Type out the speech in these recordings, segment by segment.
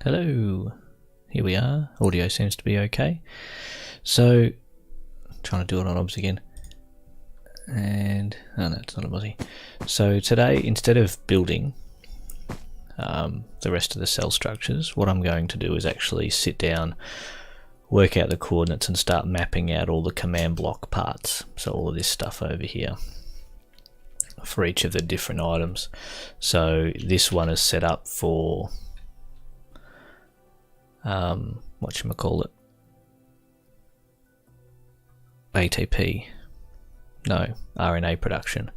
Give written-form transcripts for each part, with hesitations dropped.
Hello, here we are. Audio seems to be okay. So, trying to do it on OBS again. And, oh no, it's not a Aussie. So today, instead of building the rest of the cell structures, what I'm going to do is actually sit down, work out the coordinates and start mapping out all the command block parts. So all of this stuff over here for each of the different items. So this one is set up for whatchamacallit, ATP, no, RNA production.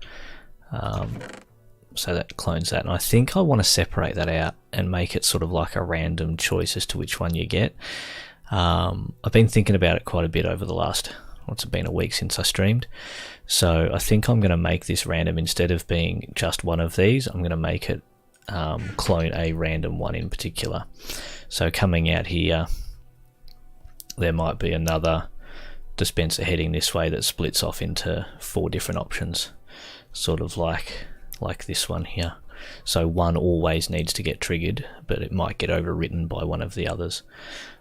So that clones that, and I think I want to separate that out and make it sort of like a random choice as to which one you get. I've been thinking about it quite a bit over the last, what's it been, a week since I streamed. So I think I'm going to make this random. Instead of being just one of these, I'm going to make it clone a random one in particular. So coming out here, there might be another dispenser heading this way that splits off into 4 different options, sort of like this one here. So one always needs to get triggered, but it might get overwritten by one of the others.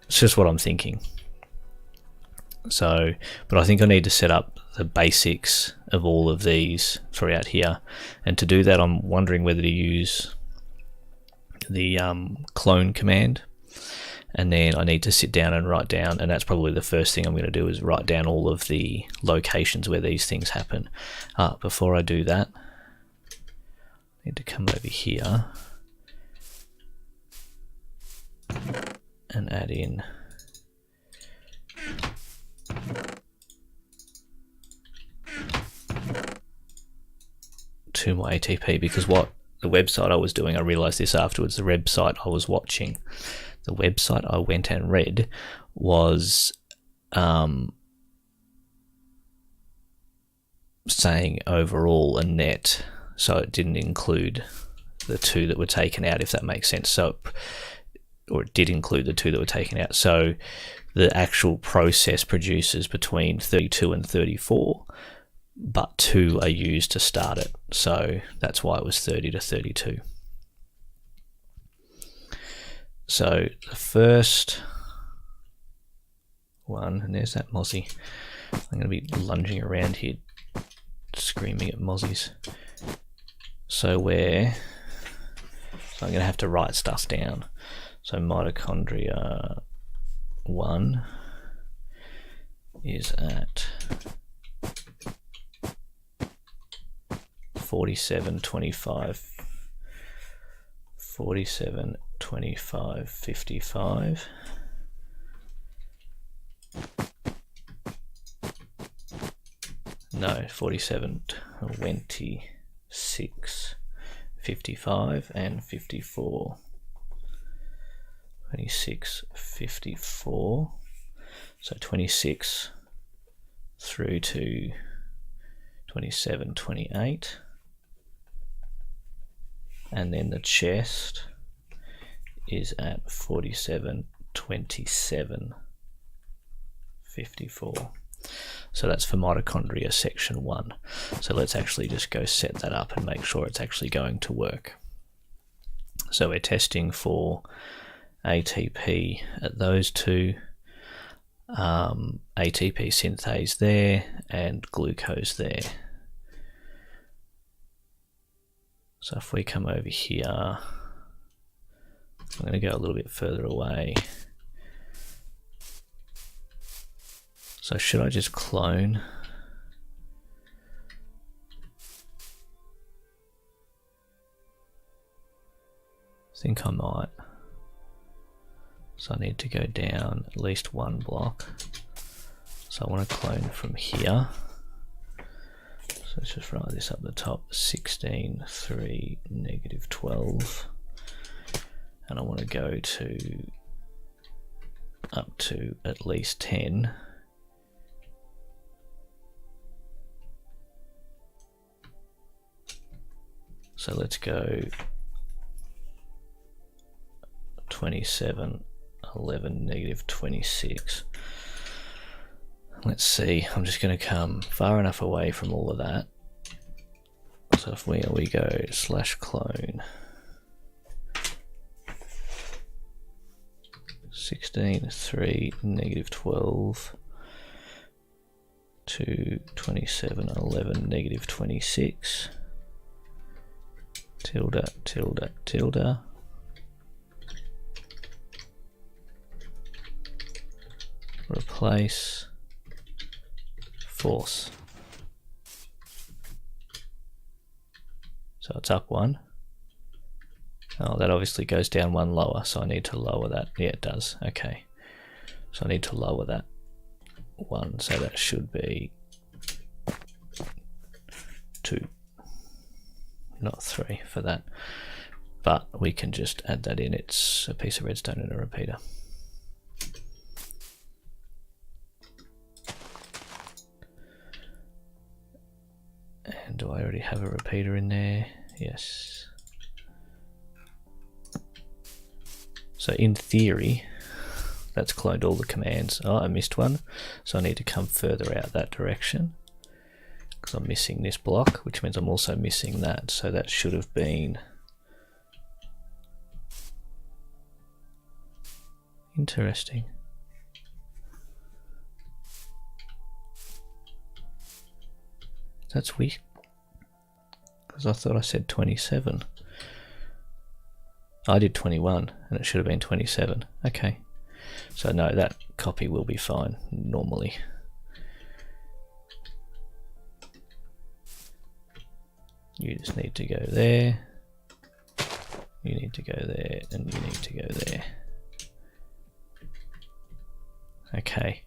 It's just what I'm thinking. So, but I think I need to set up the basics of all of these throughout here, and to do that I'm wondering whether to use the clone command, and then I need to sit down and write down, and that's probably the first thing I'm going to do, is write down all of the locations where these things happen. Before I do that, I need to come over here and add in to my ATP, because what the website I was doing, I realized this afterwards, the website I was watching, the website I went and read was saying overall a net, so it didn't include the 2 that were taken out, if that makes sense. So, or it did include the 2 that were taken out. So the actual process produces between 32 and 34, but 2 are used to start it. So that's why it was 30 to 32. So the first one, and there's that mozzie. I'm going to be lunging around here, screaming at mozzies. So I'm going to have to write stuff down. So mitochondria 1 is at 47.25, 47.25, 55. No, 47.26, 55 and 54. 26, 54. So 26 through to 27, 28. And then the chest is at 47, 27, 54. So that's for mitochondria section 1. So let's actually just go set that up and make sure it's actually going to work. So we're testing for ATP at those 2, ATP synthase there, and glucose there. So if we come over here, I'm going to go a little bit further away. So should I just clone? I think I might. So I need to go down at least 1 block. So I want to clone from here. So let's just write this up the top, 16, 3, negative 12. And I want to go to up to at least 10. So let's go 27, 11, negative 26. Let's see, I'm just going to come far enough away from all of that. So if we go /clone 16, 3, negative 12, 2, 27, 11, negative 26, tilde, tilde, tilde, replace, force. So it's up 1. Oh, that obviously goes down 1 lower, so I need to lower that. Yeah, it does. Okay. So I need to lower that 1, so that should be 2, not 3 for that. But we can just add that in. It's a piece of redstone and a repeater. And do I already have a repeater in there? Yes. So in theory, that's cloned all the commands. Oh, I missed one. So I need to come further out that direction because I'm missing this block, which means I'm also missing that. So that should have been interesting. That's weird because I thought I said 27. I did 21 and it should have been 27. Okay. So no, that copy will be fine normally. You just need to go there. You need to go there and you need to go there. Okay.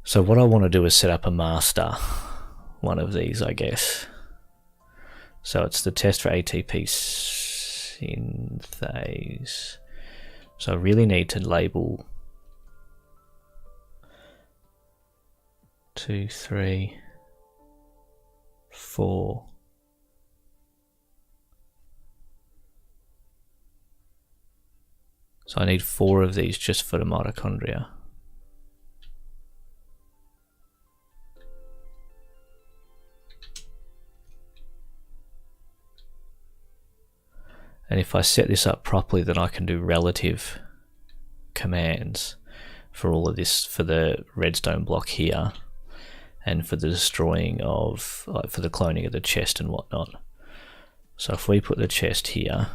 So what I want to do is set up a master. One of these, I guess. So it's the test for ATP synthase. So I really need to label 2, 3, 4. So I need 4 of these just for the mitochondria. And if I set this up properly, then I can do relative commands for all of this, for the redstone block here, and for the destroying of, like, for the cloning of the chest and whatnot. So if we put the chest here,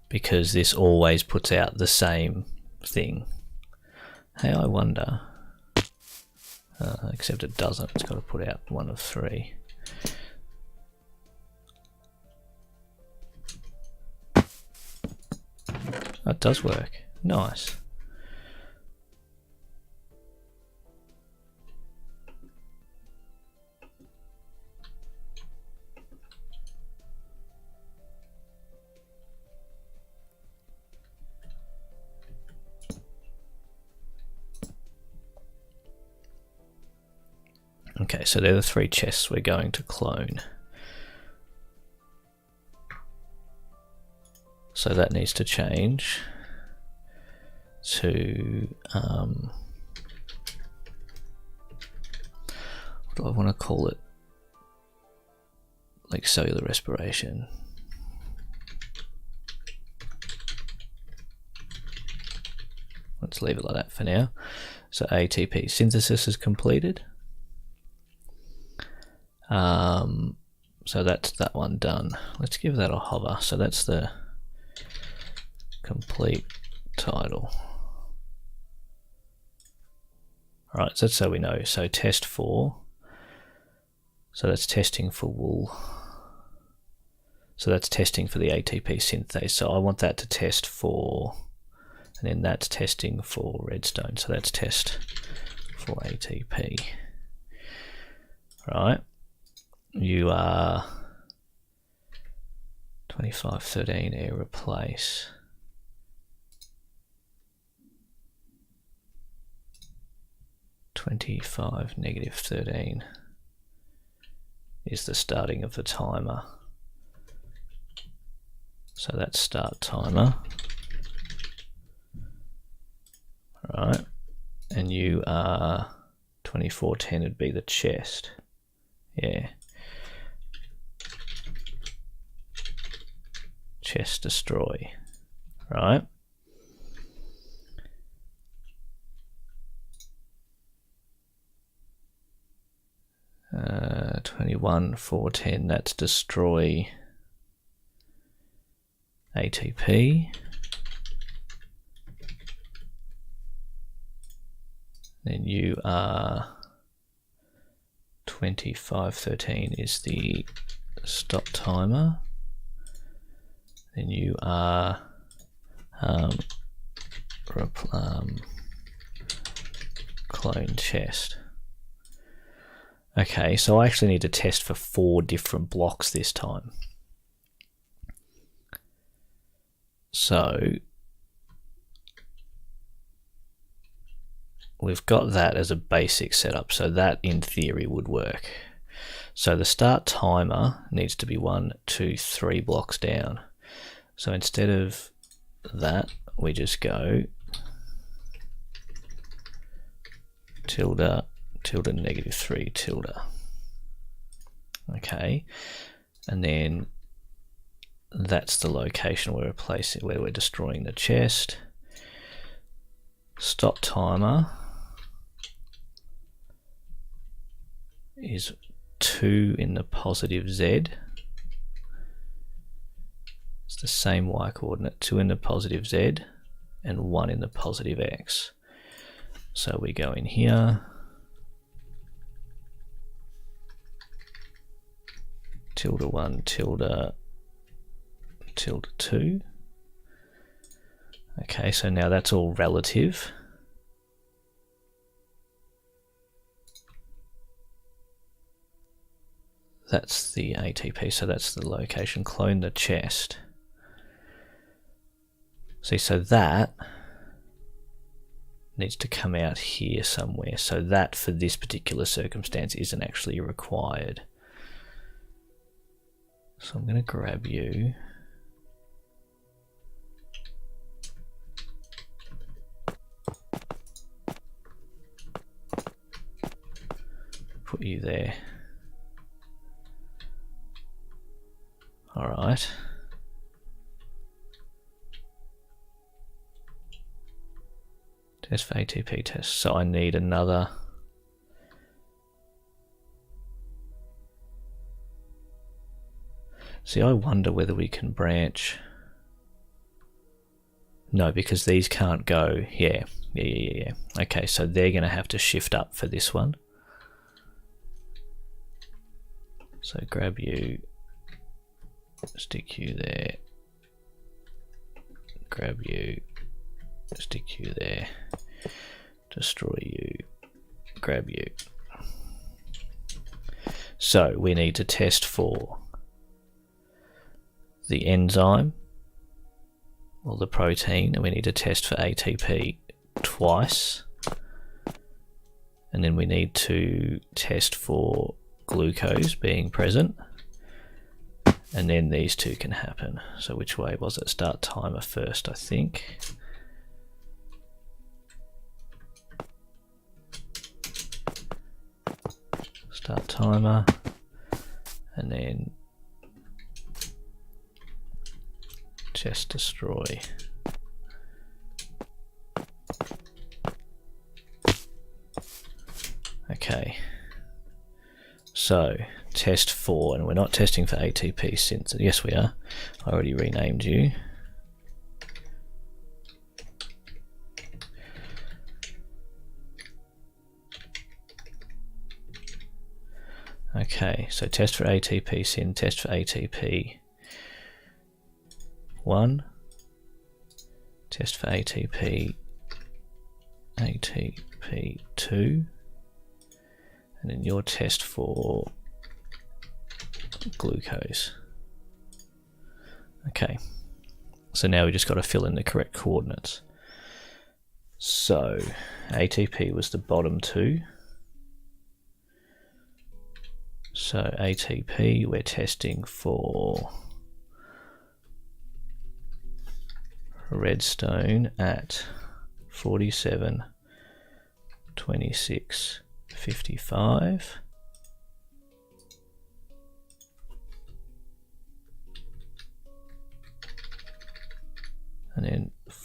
because this always puts out the same thing. Hey, I wonder, except it doesn't, it's got to put out 1 of 3. That does work. Nice. Okay, so they're the 3 chests we're going to clone. So that needs to change to, what do I want to call it? Like cellular respiration. Let's leave it like that for now. So ATP synthesis is completed. So that's that one done. Let's give that a hover. So that's the complete title. Alright, so that's so we know. So test 4. So that's testing for wool. So that's testing for the ATP synthase. So I want that to test for, and then that's testing for redstone. So that's test for ATP. Right. You are 2513 air replace. -25 -13 is the starting of the timer. So that's start timer. Right. And you are 2410 would be the chest. Yeah. chest destroy, right? Uh, 21, 410, that's destroy ATP. Then you are 2513 is the stop timer. Then you are clone chest. Okay, so I actually need to test for 4 different blocks this time. So we've got that as a basic setup, so that in theory would work. So the start timer needs to be 1, 2, 3 blocks down. So instead of that, we just go tilde, tilde, -3, tilde. Okay, and then that's the location we're replacing, where we're destroying the chest. Stop timer is 2 in the positive Z. It's the same Y coordinate, 2 in the positive Z and 1 in the positive X. So we go in here, tilde1, tilde, tilde 2. Okay, so now that's all relative. That's the ATP, so that's the location. Clone the chest. See, so that needs to come out here somewhere. So that, for this particular circumstance, isn't actually required. So I'm going to grab you. Put you there. All right. Test for ATP test. So I need another. See, I wonder whether we can branch. No, because these can't go. Yeah. Okay, so they're going to have to shift up for this one. So grab you, stick you there, grab you, stick you there, destroy you, grab you. So we need to test for the enzyme or the protein, and we need to test for ATP twice, and then we need to test for glucose being present, and then these two can happen. So which way was it? Start timer first, I think. Start timer, and then chest destroy. Okay, so test 4, and we're not testing for ATP since, yes we are, I already renamed you. Okay, so test for ATP sin, test for ATP 1, test for ATP 2, and then your test for glucose. Okay, so now we just got to fill in the correct coordinates. So ATP was the bottom 2. So ATP, we're testing for redstone at 47, 26, 55.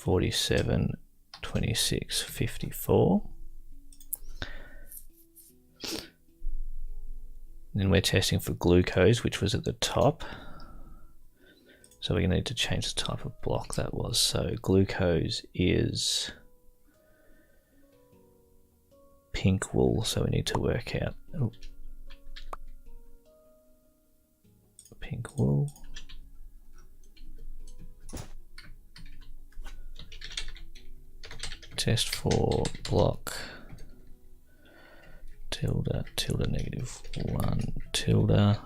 47, 26, 54. Then we're testing for glucose, which was at the top. So we're going to need to change the type of block that was. So glucose is pink wool, so we need to work out pink wool. Test for block tilde tilde -1 tilde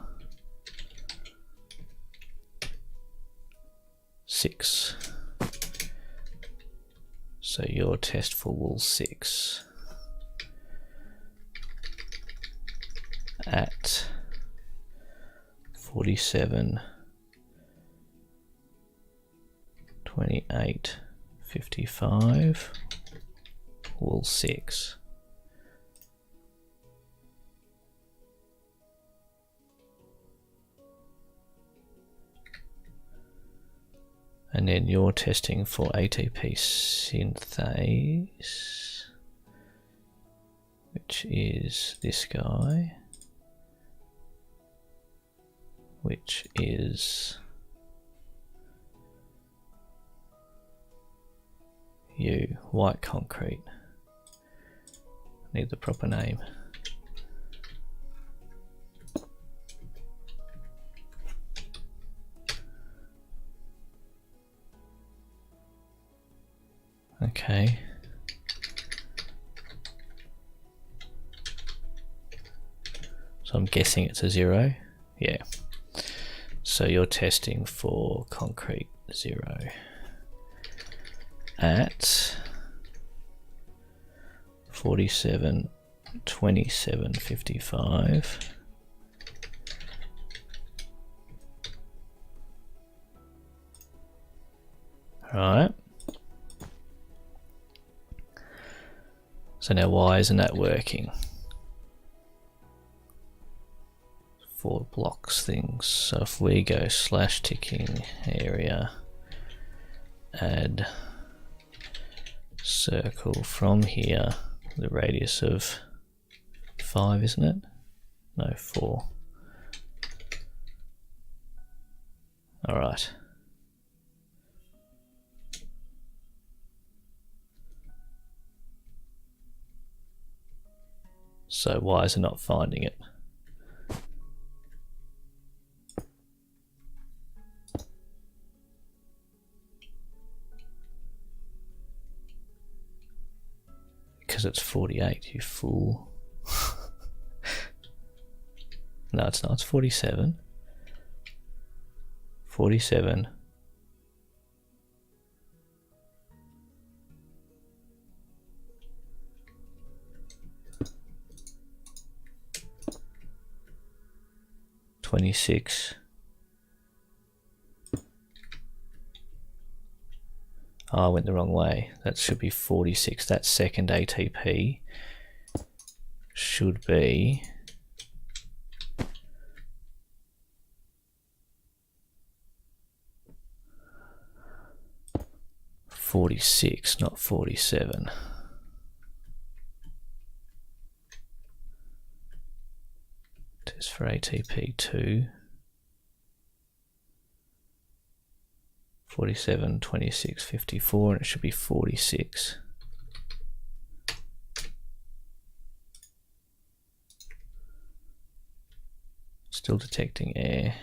6. So your test for wool 6 at 47, 28, 55, wool 6. And then you're testing for ATP synthase, which is this guy, which is you, white concrete. Need the proper name. Okay. So I'm guessing it's a 0. Yeah. So you're testing for concrete 0 at 47, 27, 55. All right. So now why isn't that working? For blocks things. So if we go /ticking area, add circle from here, the radius of 5, isn't it? No, 4. All right. So why is it not finding it? Because it's 48, you fool. No, it's not. It's 47. 47. $26. Oh, I went the wrong way. That should be 46. That second ATP should be 46, not 47. Test for ATP 2. 47, 26, 54, and it should be 46. Still detecting air.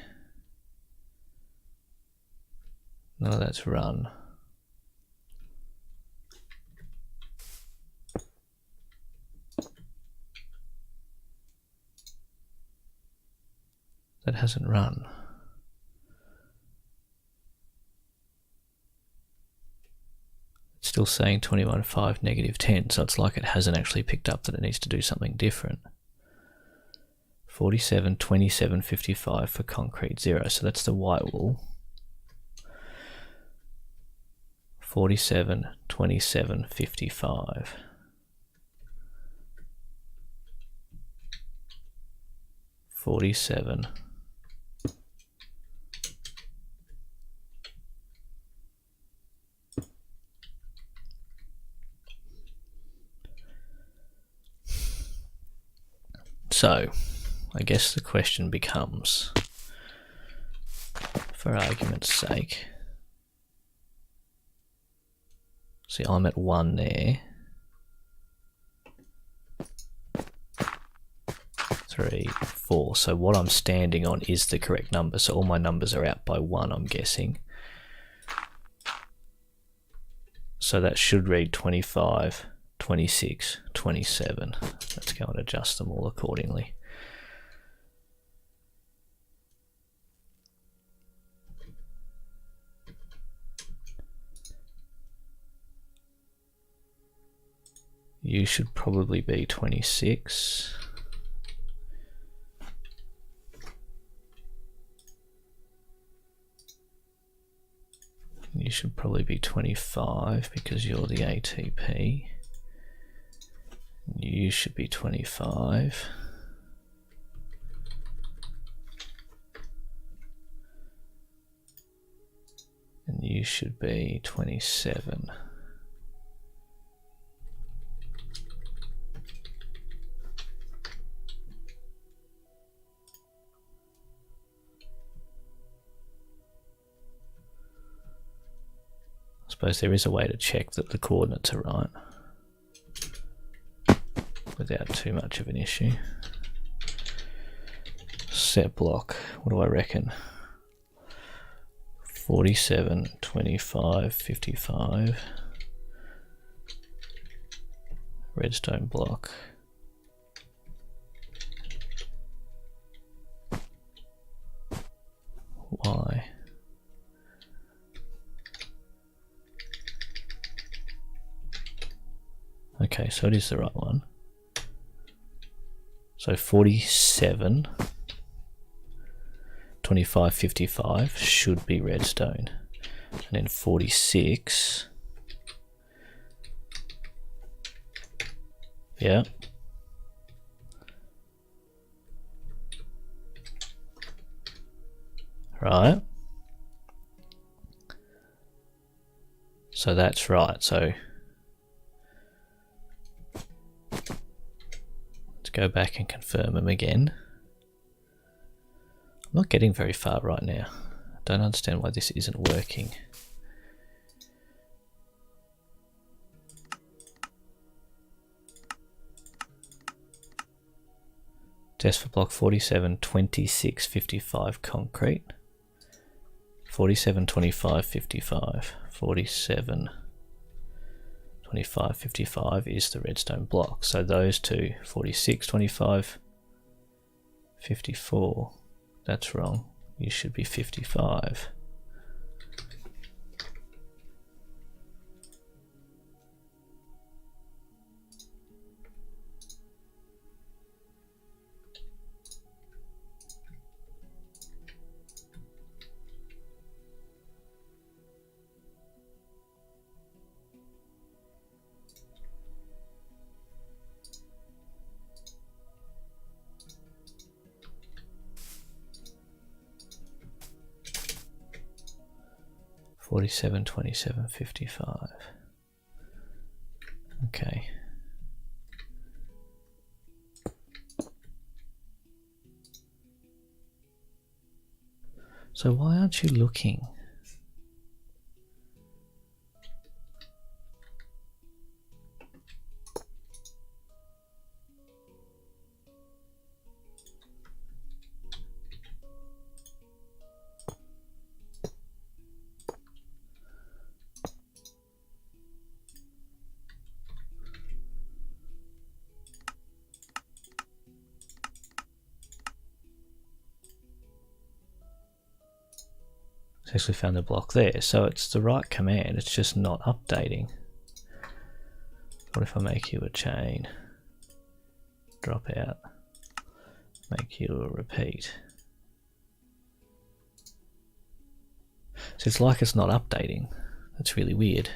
None of that's run. That hasn't run. It's still saying 21.5, -10, so it's like it hasn't actually picked up that it needs to do something different. 47, 27, 55 for concrete 0, so that's the white wool. 47, 27, 55. $47. So, I guess the question becomes, for argument's sake, see, I'm at 1 there. 3, 4. So what I'm standing on is the correct number. So all my numbers are out by 1, I'm guessing. So that should read 25, 26, 27. Let's go and adjust them all accordingly. You should probably be 26. You should probably be 25 because you're the ATP. You should be 25. And you should be 27. I suppose there is a way to check that the coordinates are right without too much of an issue. Set block, what do I reckon? 47, 25, 55. Redstone block. Y. Okay, so it is the right one. So 47, 25, 55 should be redstone. And then 46, yeah. Right. So that's right. So let's go back and confirm them again. I'm not getting very far right now. I don't understand why this isn't working. Test for block 47, 26, 55 concrete. 47, 25, 55. 47, 25, 55 is the redstone block. So those two, 46, 25, 54. That's wrong. You should be 55. $47, $27, $55. Okay. So why aren't you looking? Actually found the block there, so it's the right command, it's just not updating. What if I make you a chain, drop out, make you a repeat? So it's like it's not updating. That's really weird.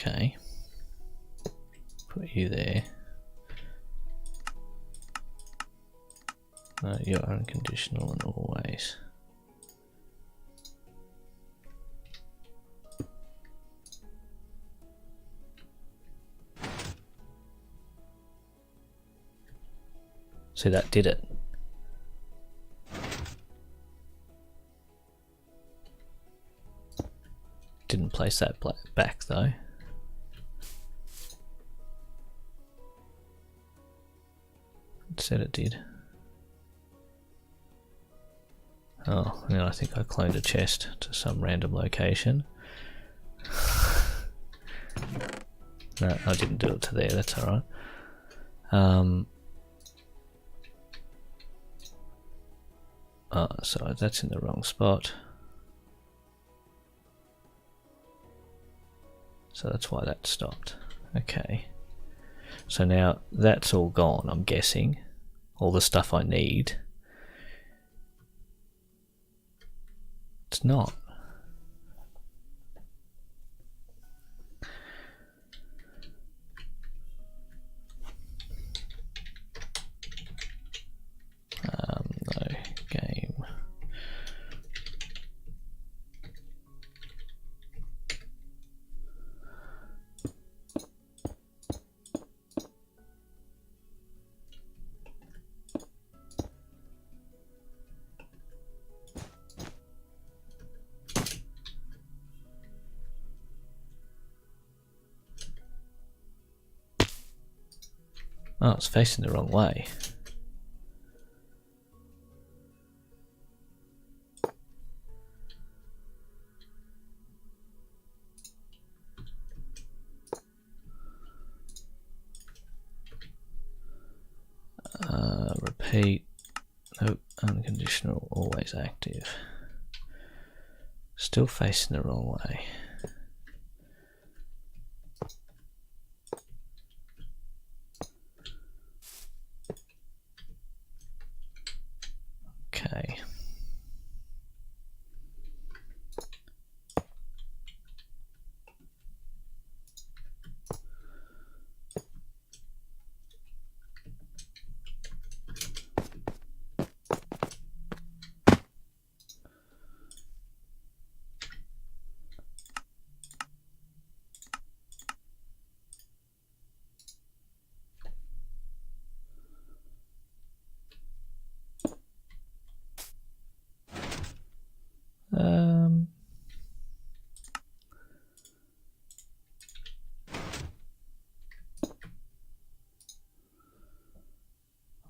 Okay. Put you there. No, you're unconditional and always. See, that did it. Didn't place that back though. It said it did. Oh, now I think I cloned a chest to some random location. No, I didn't do it to there, that's alright. Oh, so that's in the wrong spot. So that's why that stopped. Okay. So now that's all gone, I'm guessing. All the stuff I need. It's not. No, game. Oh, it's facing the wrong way. Repeat. Nope, unconditional, always active. Still facing the wrong way. Okay.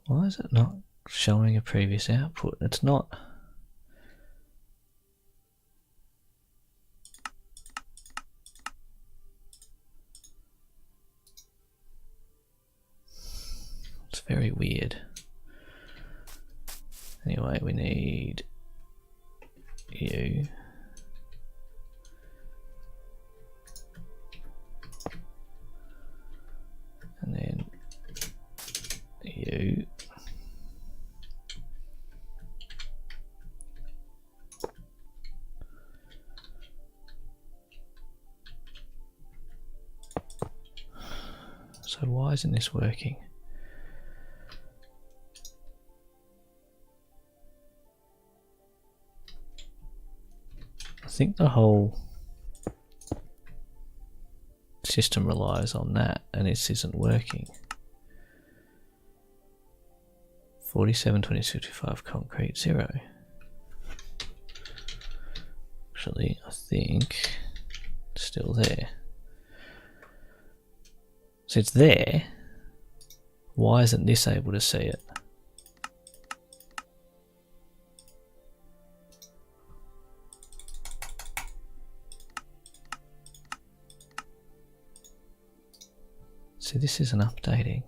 Why is it not showing a previous output? It's not. It's very weird. Anyway, we need you. And then you. So why isn't this working? I think the whole system relies on that, and this isn't working. 47, 25 concrete, 0. Actually, I think it's still there. So it's there. Why isn't this able to see it? See, this isn't updating.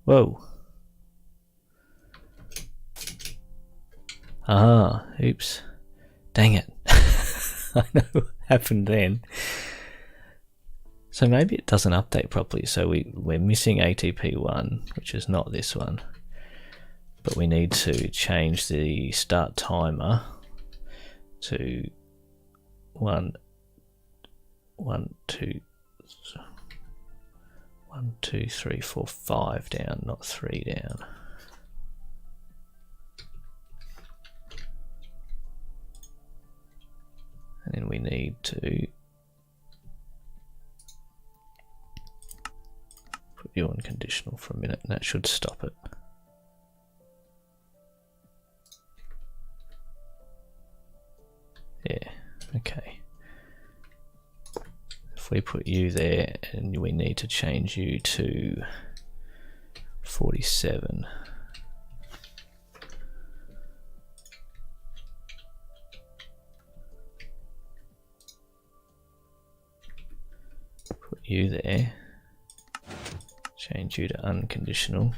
Whoa. Ah, oops. Dang it. I know what happened then. So maybe it doesn't update properly. So we're missing ATP1, which is not this one. But we need to change the start timer to 1, 2, 3, 4, 5 down, not 3 down. And then we need to put you on conditional for a minute, and that should stop it. Yeah, okay. If we put you there, and we need to change you to 47. Put you there, change you to unconditional.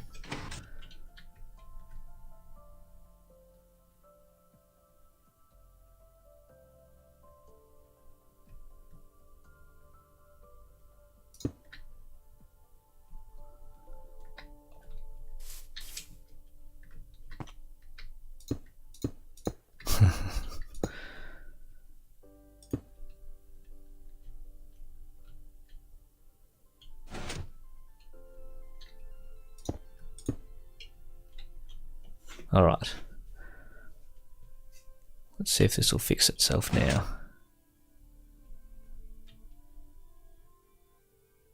Alright. Let's see if this will fix itself now.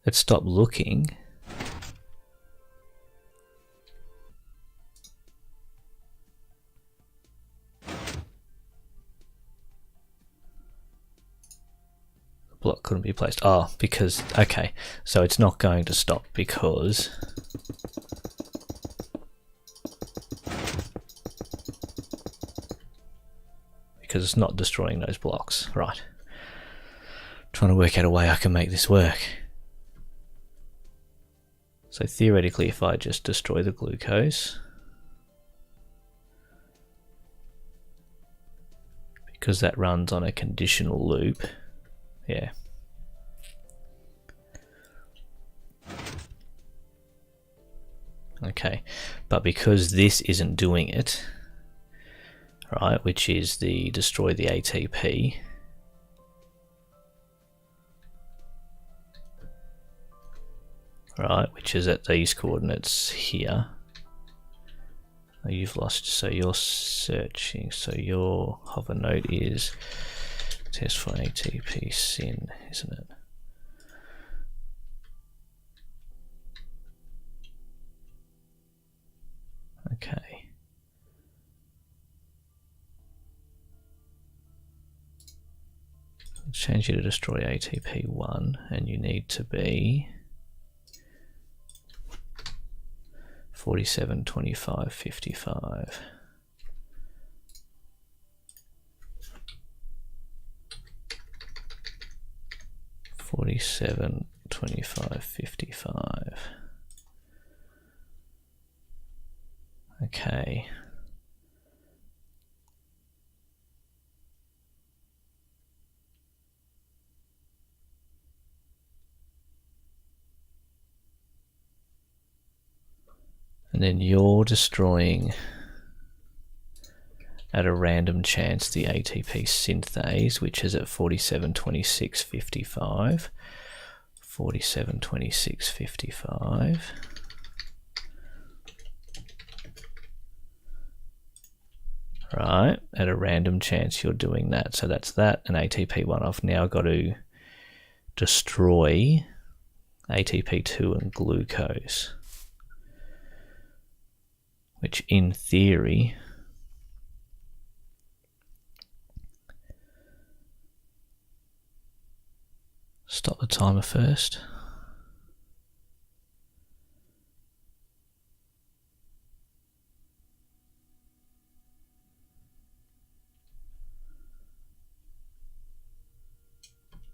It stopped looking. The block couldn't be placed. Oh, because, okay. So it's not going to stop because it's not destroying those blocks. Right. Trying to work out a way I can make this work. So theoretically, if I just destroy the glucose, because that runs on a conditional loop, yeah. Okay, but because this isn't doing it, right, which is the destroy the ATP, right, which is at these coordinates here. Oh, you've lost, so you're searching, so your hover node is test for ATP syn, isn't it? Okay. I'll change you to destroy ATP1, and you need to be 47, 25, 55. $47, 25, 55. Okay. And then you're destroying at a random chance the ATP synthase, which is at 47, 26, 55. 47, 26, 55. Right, at a random chance you're doing that. So that's that, and ATP1. I've now got to destroy ATP2 and glucose, which in theory stop the timer first.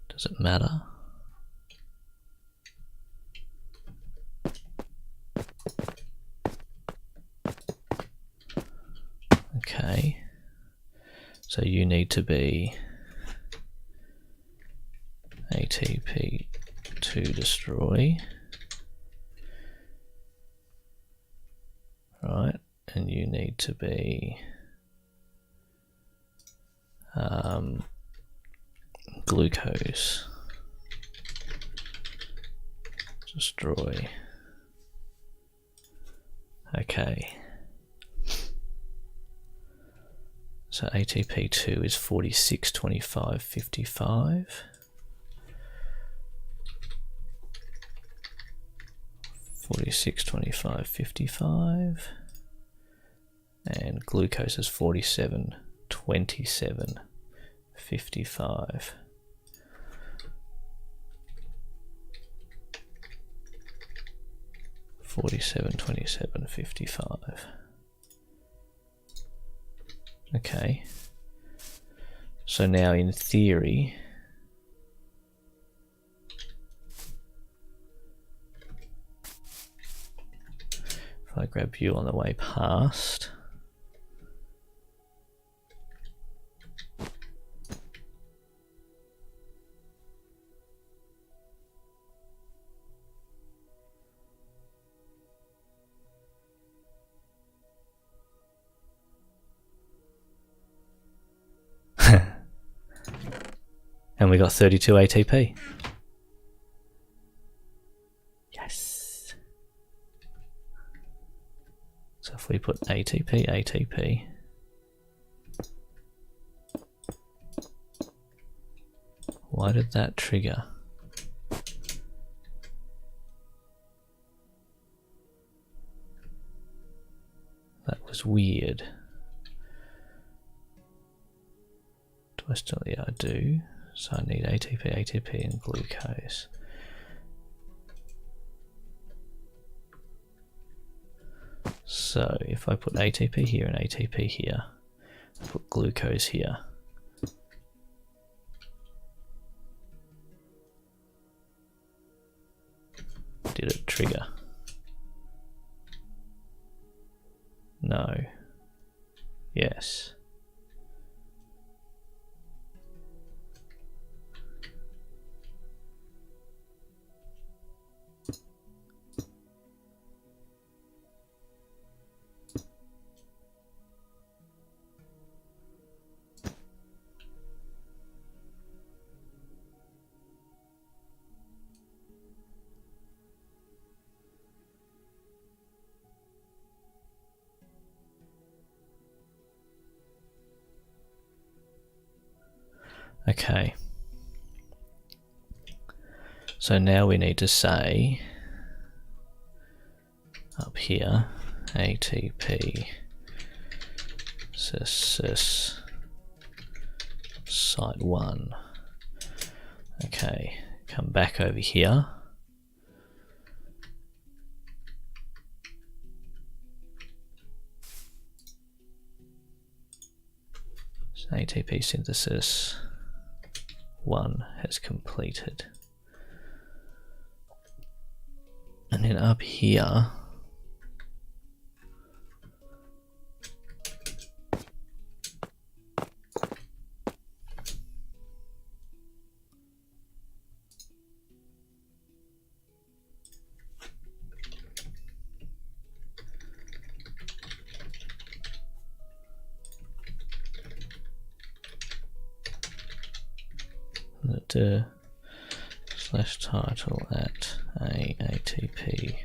Does it matter? Okay, so you need to be ATP to destroy. Right, and you need to be glucose destroy. Okay. So ATP2 is 46, 25, 55. 46, 25, 55. And glucose is 47, 27, 55. $47, 27, 55. Okay. So now in theory, if I grab you on the way past, and we got 32 ATP. Yes. So if we put ATP, ATP, why did that trigger? That was weird. Do I still? Yeah, I do. So I need ATP, ATP, and glucose. So if I put ATP here and ATP here, put glucose here. Did it trigger? No. Yes. Okay. So now we need to say up here ATP cis site 1. Okay, come back over here. So ATP synthesis 1 has completed. And then up here, slash title at ATP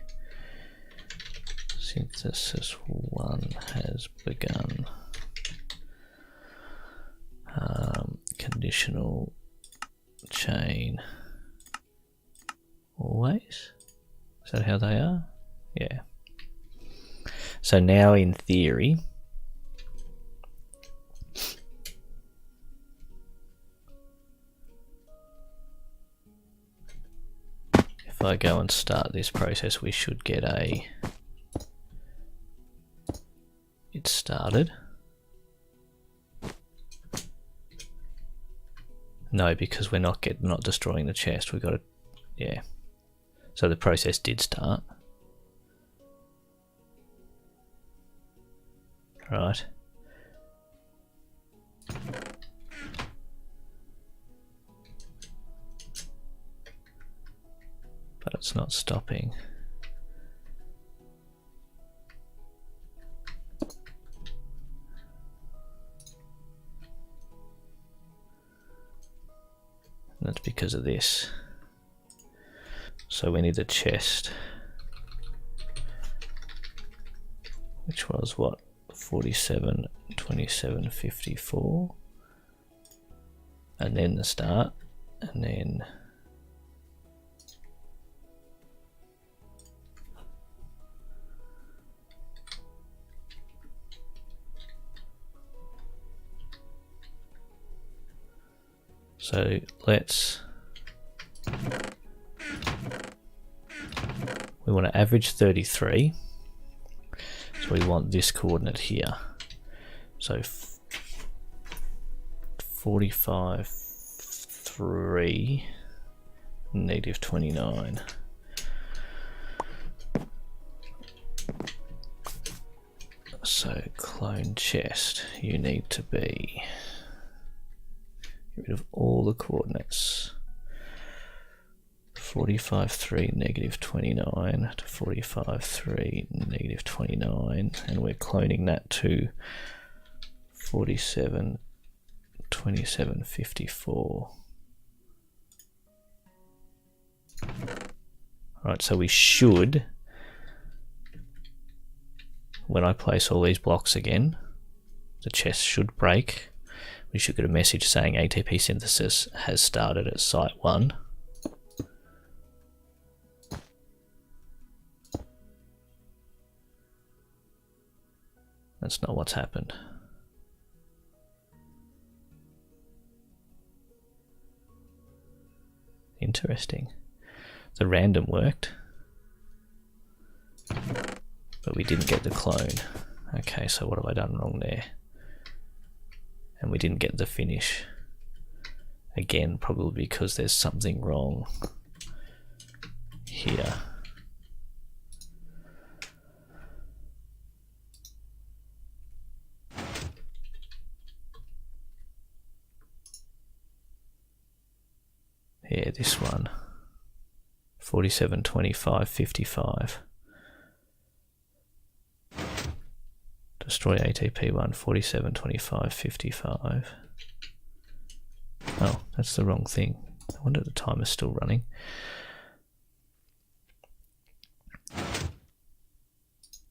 synthesis 1 has begun. Conditional chain always. Is that how they are? Yeah. So now in theory, if I go and start this process, we should get a it started. No, because we're not destroying the chest. We got to, yeah. So the process did start. Right. but it's not stopping. And that's because of this. So we need the chest, which was what? 47, 27, 54. And then the start, and then so we want to average 33, so we want this coordinate here. So 45, 3, negative 29. So clone chest, you need to be, get rid of all the coordinates. 45, 3, negative 29 to 45, 3, negative 29, and we're cloning that to 47, 27, 54. Alright, so we should, when I place all these blocks again, the chest should break. We should get a message saying ATP synthesis has started at site 1. That's not what's happened. Interesting. The random worked, but we didn't get the clone. Okay, so what have I done wrong there? And we didn't get the finish. Again, probably because there's something wrong here. Yeah, this one. 47, 25, 55. Destroy ATP 1, 47, 25, 55. Oh, that's the wrong thing. I wonder if the timer's still running.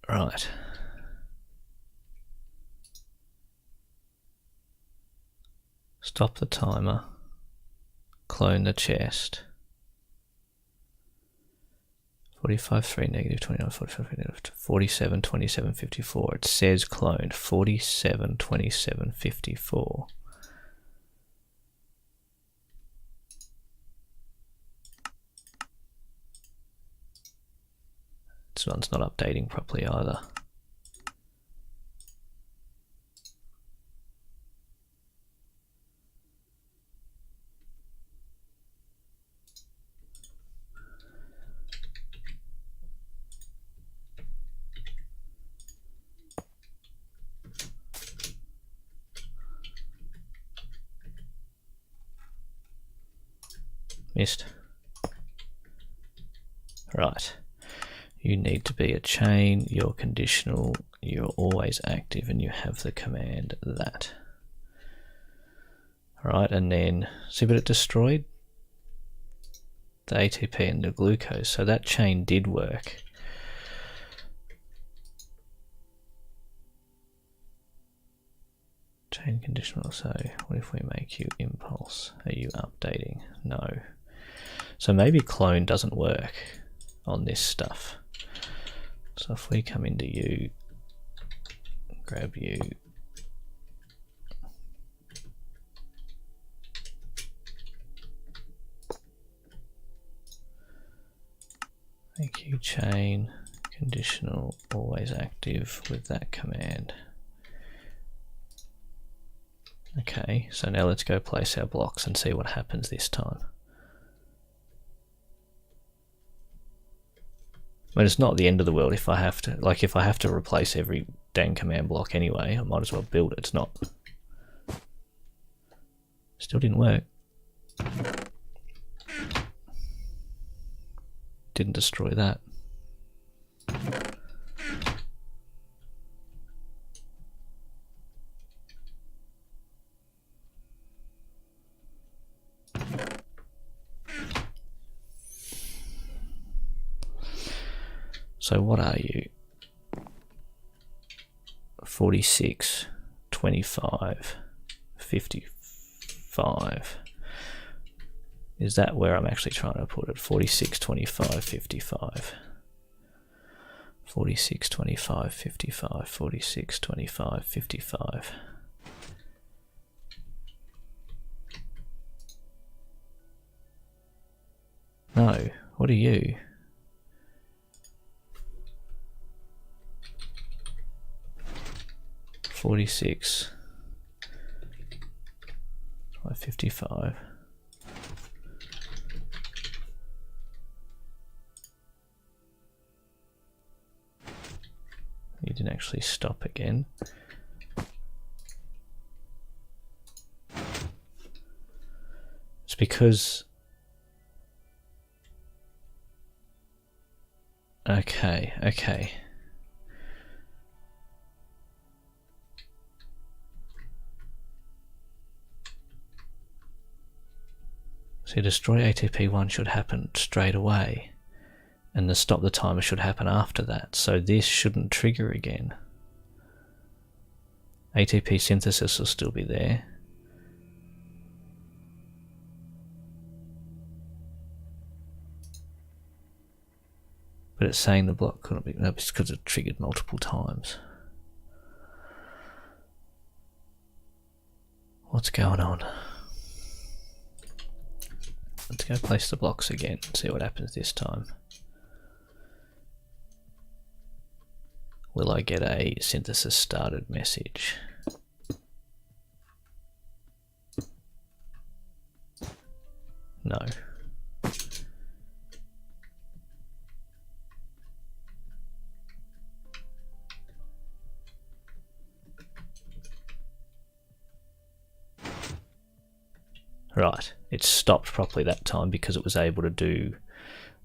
Right. Stop the timer. Clone the chest. 45, 3, negative 29, 45, negative 47, 27, 54. It says cloned 47, 27, 54. This one's not updating properly either. Missed. Right. You need to be a chain, you're conditional, you're always active, and you have the command that. Alright, and then see what it destroyed? The ATP and the glucose. So that chain did work. Chain conditional, so what if we make you impulse? Are you updating? No. So maybe clone doesn't work on this stuff. So if we come into you, grab you, make you chain conditional always active with that command. Okay, so now let's go place our blocks and see what happens this time. I mean, it's not the end of the world if I have to, like, if I have to replace every dang command block anyway, I might as well build it. It's not. Still didn't work. didn't destroy that. So what are you? 46, 25, 55. Is that where I'm actually trying to put it? 46, 25, 55. 46, 25, 55, 46, 25, 55. No, what are you? $46, 55. You didn't actually stop again. It's because... Okay. So destroy ATP1 should happen straight away, and the stop the timer should happen after that, so this shouldn't trigger again. ATP synthesis will still be there. But it's saying the block couldn't be... No, it's because it triggered multiple times. What's going on? Let's go place the blocks again and see what happens this time. Will I get a synthesis started message? No. Right, it stopped properly that time because it was able to do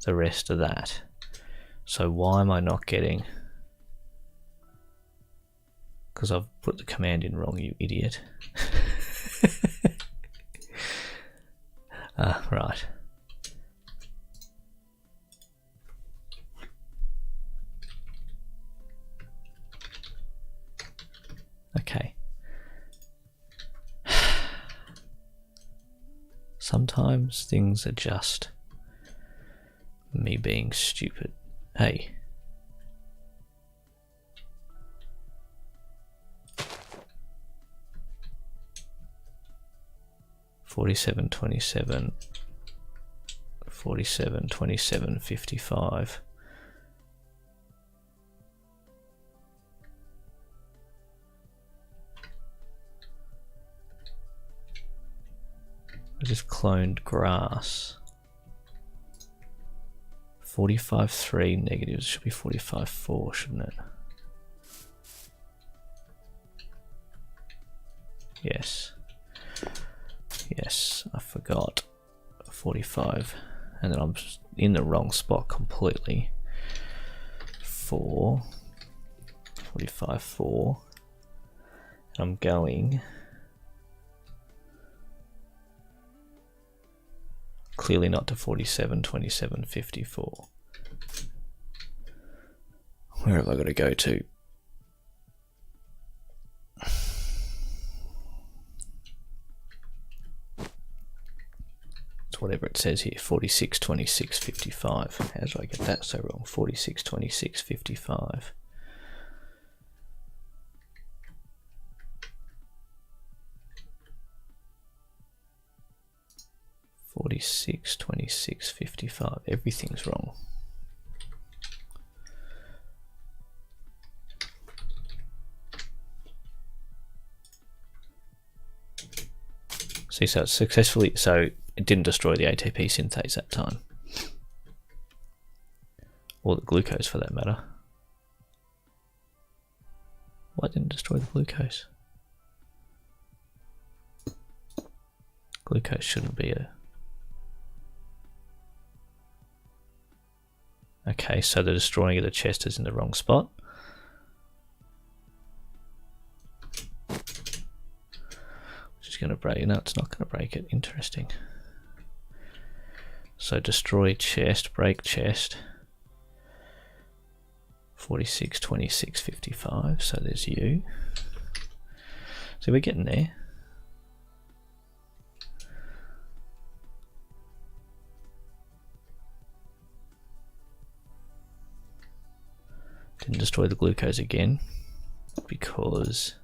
the rest of that. So why am I not getting... Because I've put the command in wrong, you idiot. Right. Okay. Sometimes things are just me being stupid. Hey. $47, 27, 47, 27, 55. I just cloned grass. 45.3 negatives should be 45.4, shouldn't it? Yes. Yes, I forgot. 45. And then I'm in the wrong spot completely. 4. 45.4. I'm going... Clearly not to 47, 27, 54. Where have I got to go to? It's whatever it says here, 46, 26, 55. How did I get that so wrong? 46, 26, 55. $46, 26, 55. Everything's wrong. See, so it's successfully, so it didn't destroy the ATP synthase that time. Or the glucose for that matter. Why didn't it destroy the glucose? Glucose shouldn't be a... Okay, so the destroying of the chest is in the wrong spot. Which is going to break. No, it's not going to break it. Interesting. So destroy chest, break chest. 46, 26, 55. So there's you. So we're getting there. Didn't destroy the glucose again because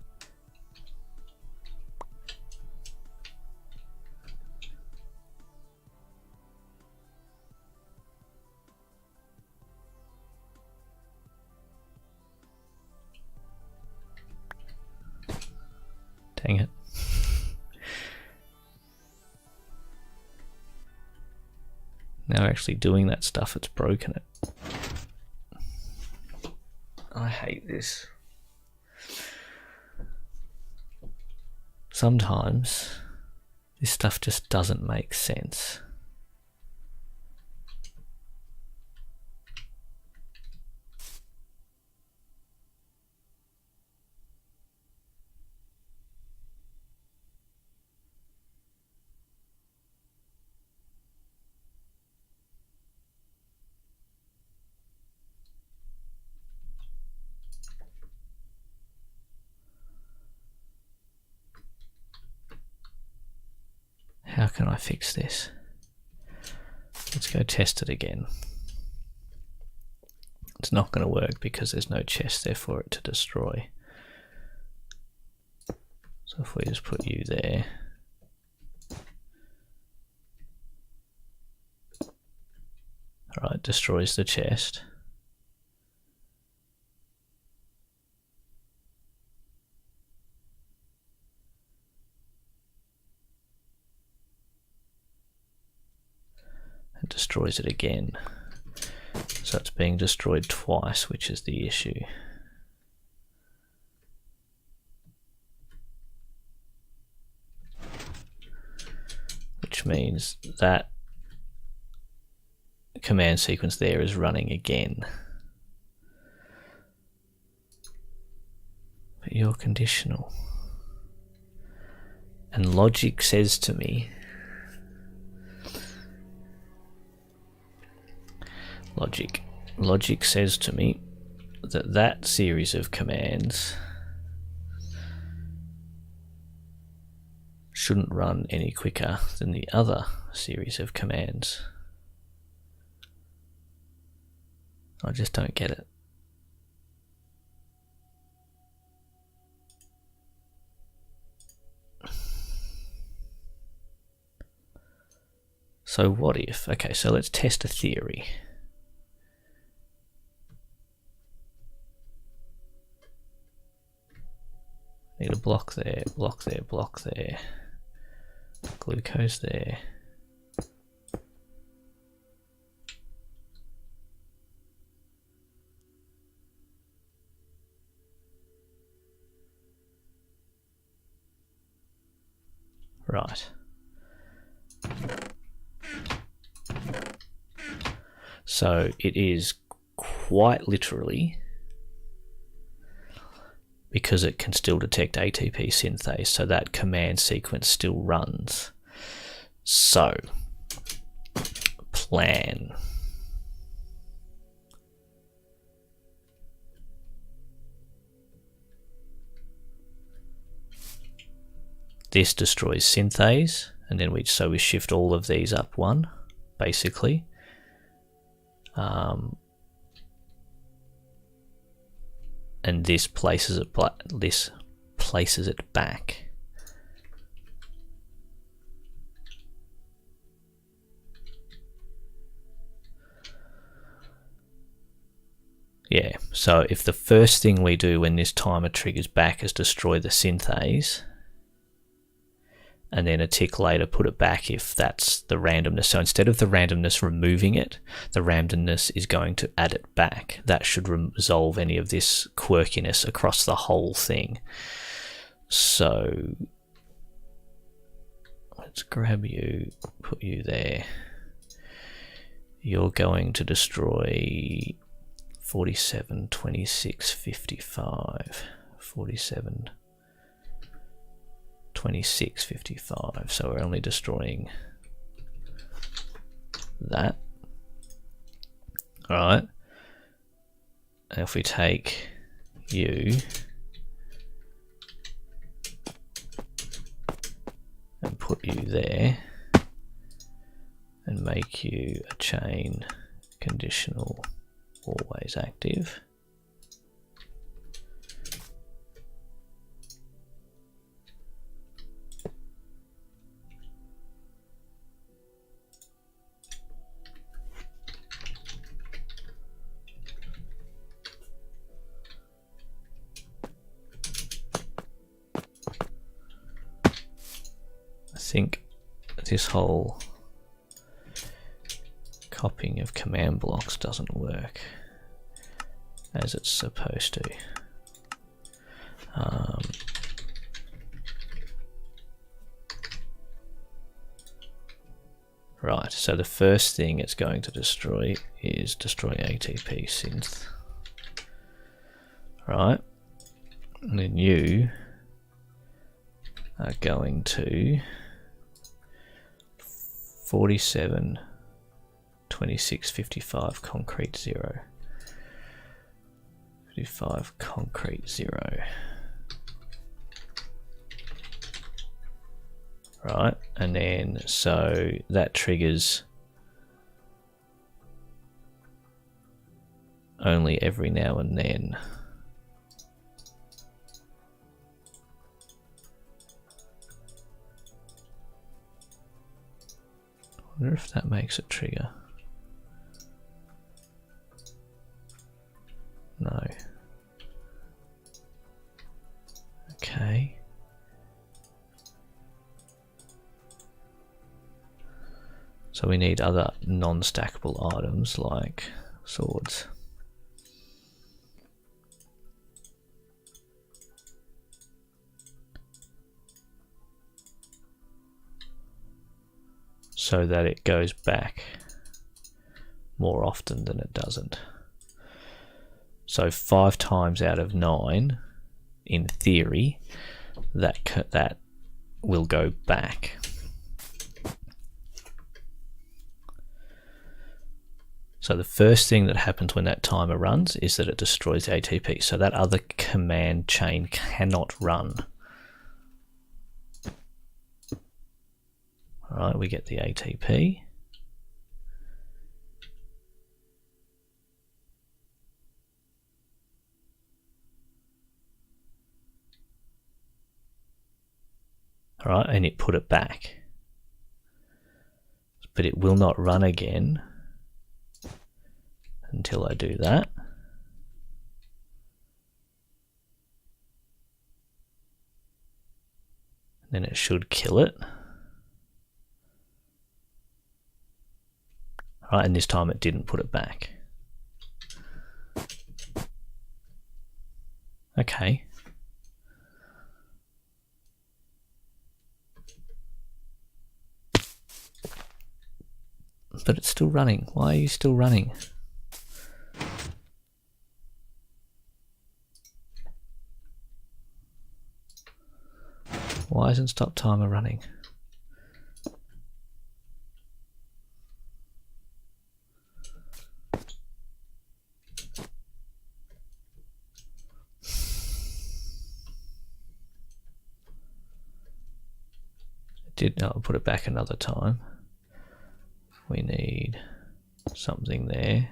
dang it. Now actually doing that stuff, it's broken it. I hate this. Sometimes this stuff just doesn't make sense. How can I fix this? Let's go test it again. It's not going to work because there's no chest there for it to destroy. So if we just put you there. Alright, destroys the chest. And destroys it again. So it's being destroyed twice, which is the issue. Which means that command sequence there is running again. But you're conditional. And logic says to me, Logic says to me that that series of commands shouldn't run any quicker than the other series of commands. I just don't get it. So what if? Okay, so let's test a theory. Need a block there, block there, block there. Glucose there. Right. So it is quite literally, because it can still detect ATP synthase, so that command sequence still runs. So, plan. This destroys synthase, and then we shift all of these up one, basically. And this places it back. Yeah, so if the first thing we do when this timer triggers back is destroy the synthase, and then a tick later put it back if that's the randomness. So instead of the randomness removing it, the randomness is going to add it back. That should resolve any of this quirkiness across the whole thing. So let's grab you, put you there. you're going to destroy 47, 26, 55, 47, 26, 55. So we're only destroying that. Alright. And if we take you and put you there and make you a chain conditional always active, I think this whole copying of command blocks doesn't work as it's supposed to. Right, so the first thing it's going to destroy is destroy ATP synth. Right, and then you are going to 47, 26, 55 concrete 0. 55 concrete 0. Right, and then so that triggers only every now and then. I wonder if that makes it trigger. No. Okay. So we need other non-stackable items like swords. So that it goes back more often than it doesn't. So 5 times out of 9, in theory, that will go back. So the first thing that happens when that timer runs is that it destroys the ATP. So that other command chain cannot run. Alright, we get the ATP. Alright, and it put it back. But it will not run again until I do that. Then it should kill it. Right, and this time it didn't put it back. Okay. But it's still running. Why are you still running? Why isn't stop timer running? I'll put it back another time. We need something there.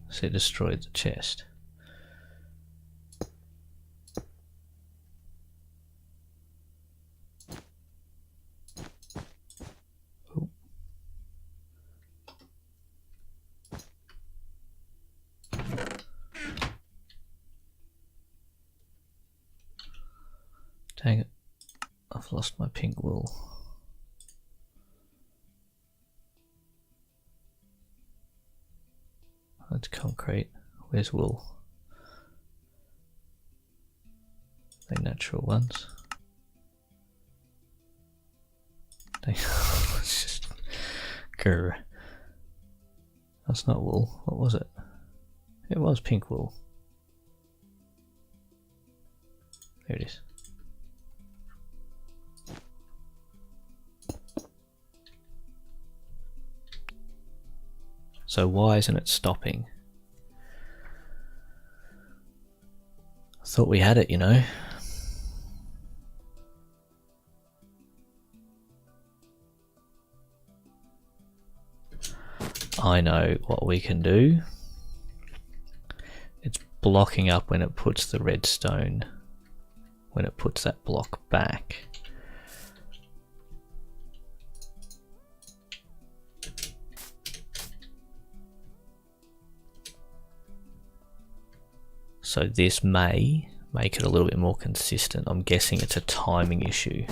So it destroyed the chest. Dang it, I've lost my pink wool. That's concrete. Where's wool? The natural ones. It's just grr. That's not wool. What was it? It was pink wool. There it is. So why isn't it stopping? I thought we had it, you know. I know what we can do. It's blocking up when it puts the redstone, when it puts that block back. So this may make it a little bit more consistent. I'm guessing it's a timing issue.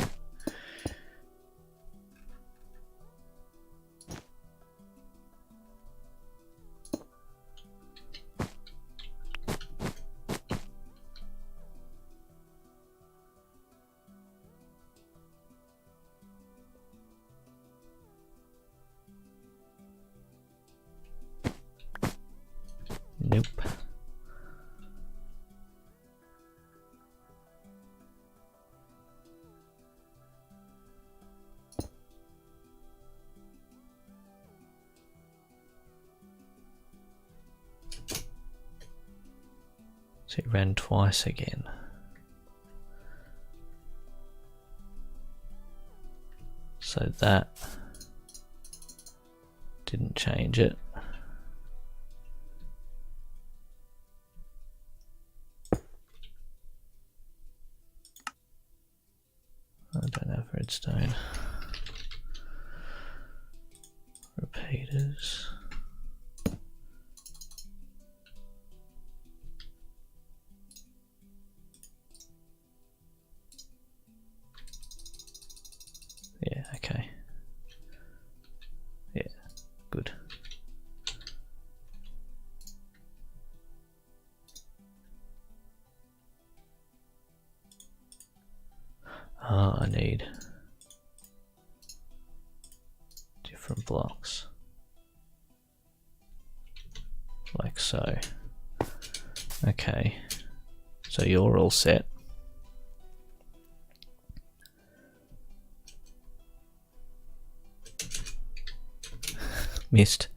Nope. So it ran twice again. So that didn't change it. I don't have redstone. Repeaters. Yeah, okay. Yeah, good. I need different blocks. Like so. Okay. So you're all set. Missed.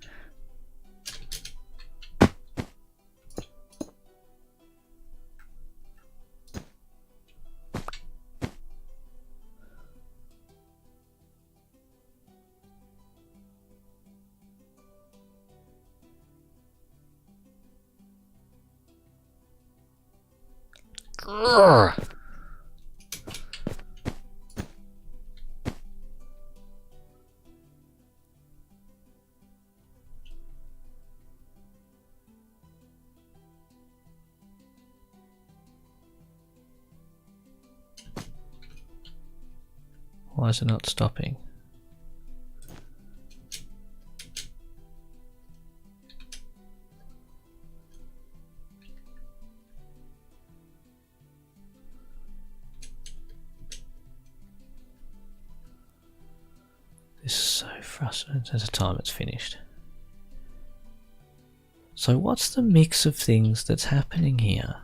Grrr. Why is it not stopping? This is so frustrating. There's a time it's finished. So what's the mix of things that's happening here?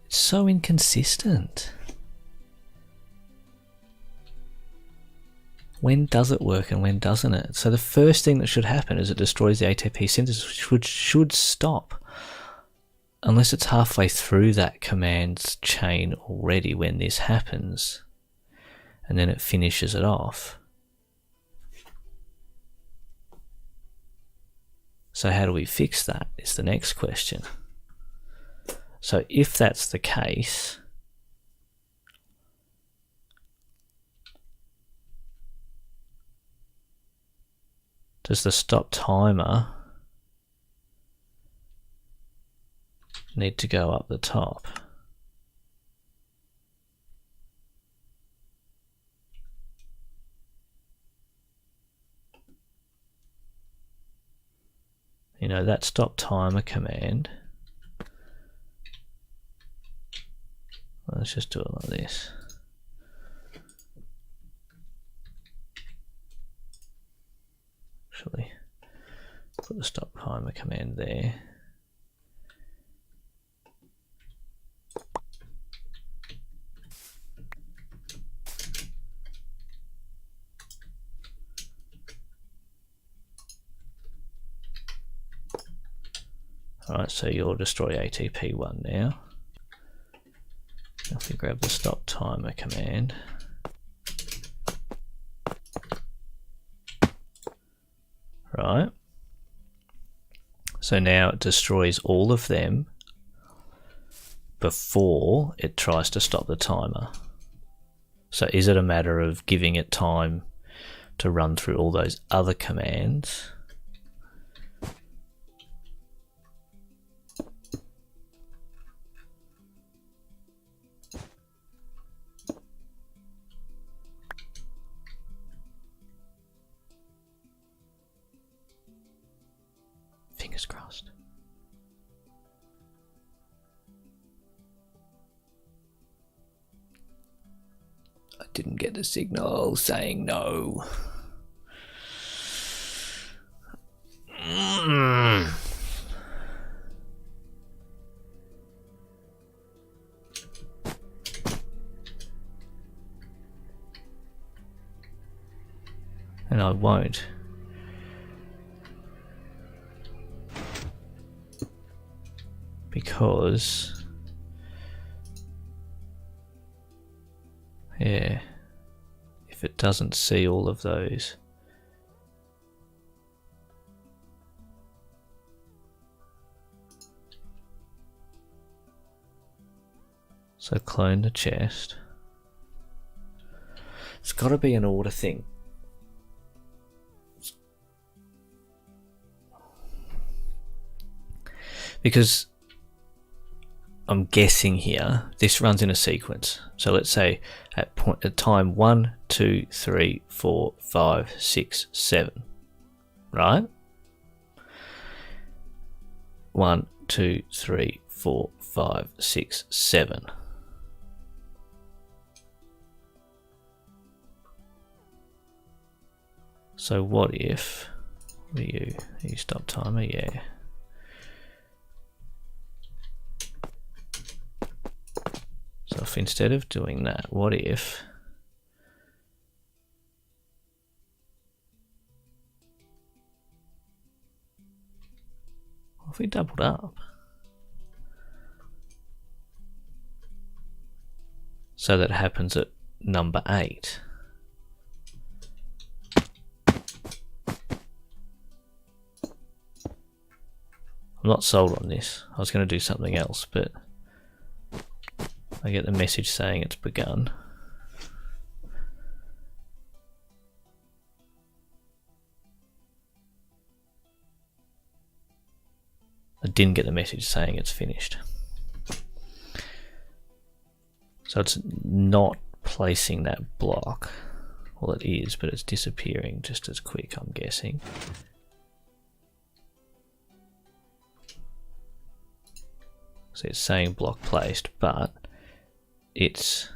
It's so inconsistent. When does it work and when doesn't it? So the first thing that should happen is it destroys the ATP synthesis, which should stop. Unless it's halfway through that command chain already when this happens. And then it finishes it off. So how do we fix that is the next question. So if that's the case, does the stop timer need to go up the top? You know, that stop timer command, let's just do it like this. Actually, put the stop timer command there. Alright, so you'll destroy ATP1 now. If we grab the stop timer command, right, so now it destroys all of them before it tries to stop the timer. So is it a matter of giving it time to run through all those other commands? Fingers crossed. I didn't get the signal saying no. And I won't. Because, yeah, if it doesn't see all of those, so clone the chest. It's got to be an order thing. Because I'm guessing here, this runs in a sequence. So let's say at time 1, 2, 3, 4, 5, 6, 7, right? 1, 2, 3, 4, 5, 6, 7. So what if, are you stop timer? Yeah. So if instead of doing that, what if we doubled up? So that happens at number 8. I'm not sold on this. I was going to do something else, but I get the message saying it's begun. I didn't get the message saying it's finished. So it's not placing that block. Well, it is, but it's disappearing just as quick, I'm guessing. So it's saying block placed, but it's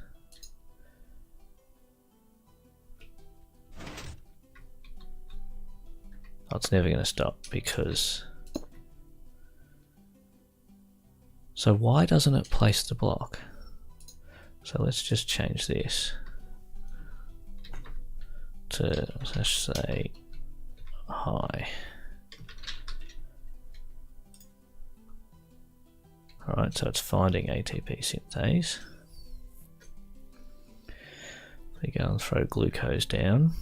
never going to stop because. So why doesn't it place the block? So let's just change this to, let's say, high. Alright, so it's finding ATP synthase. We go and throw glucose down.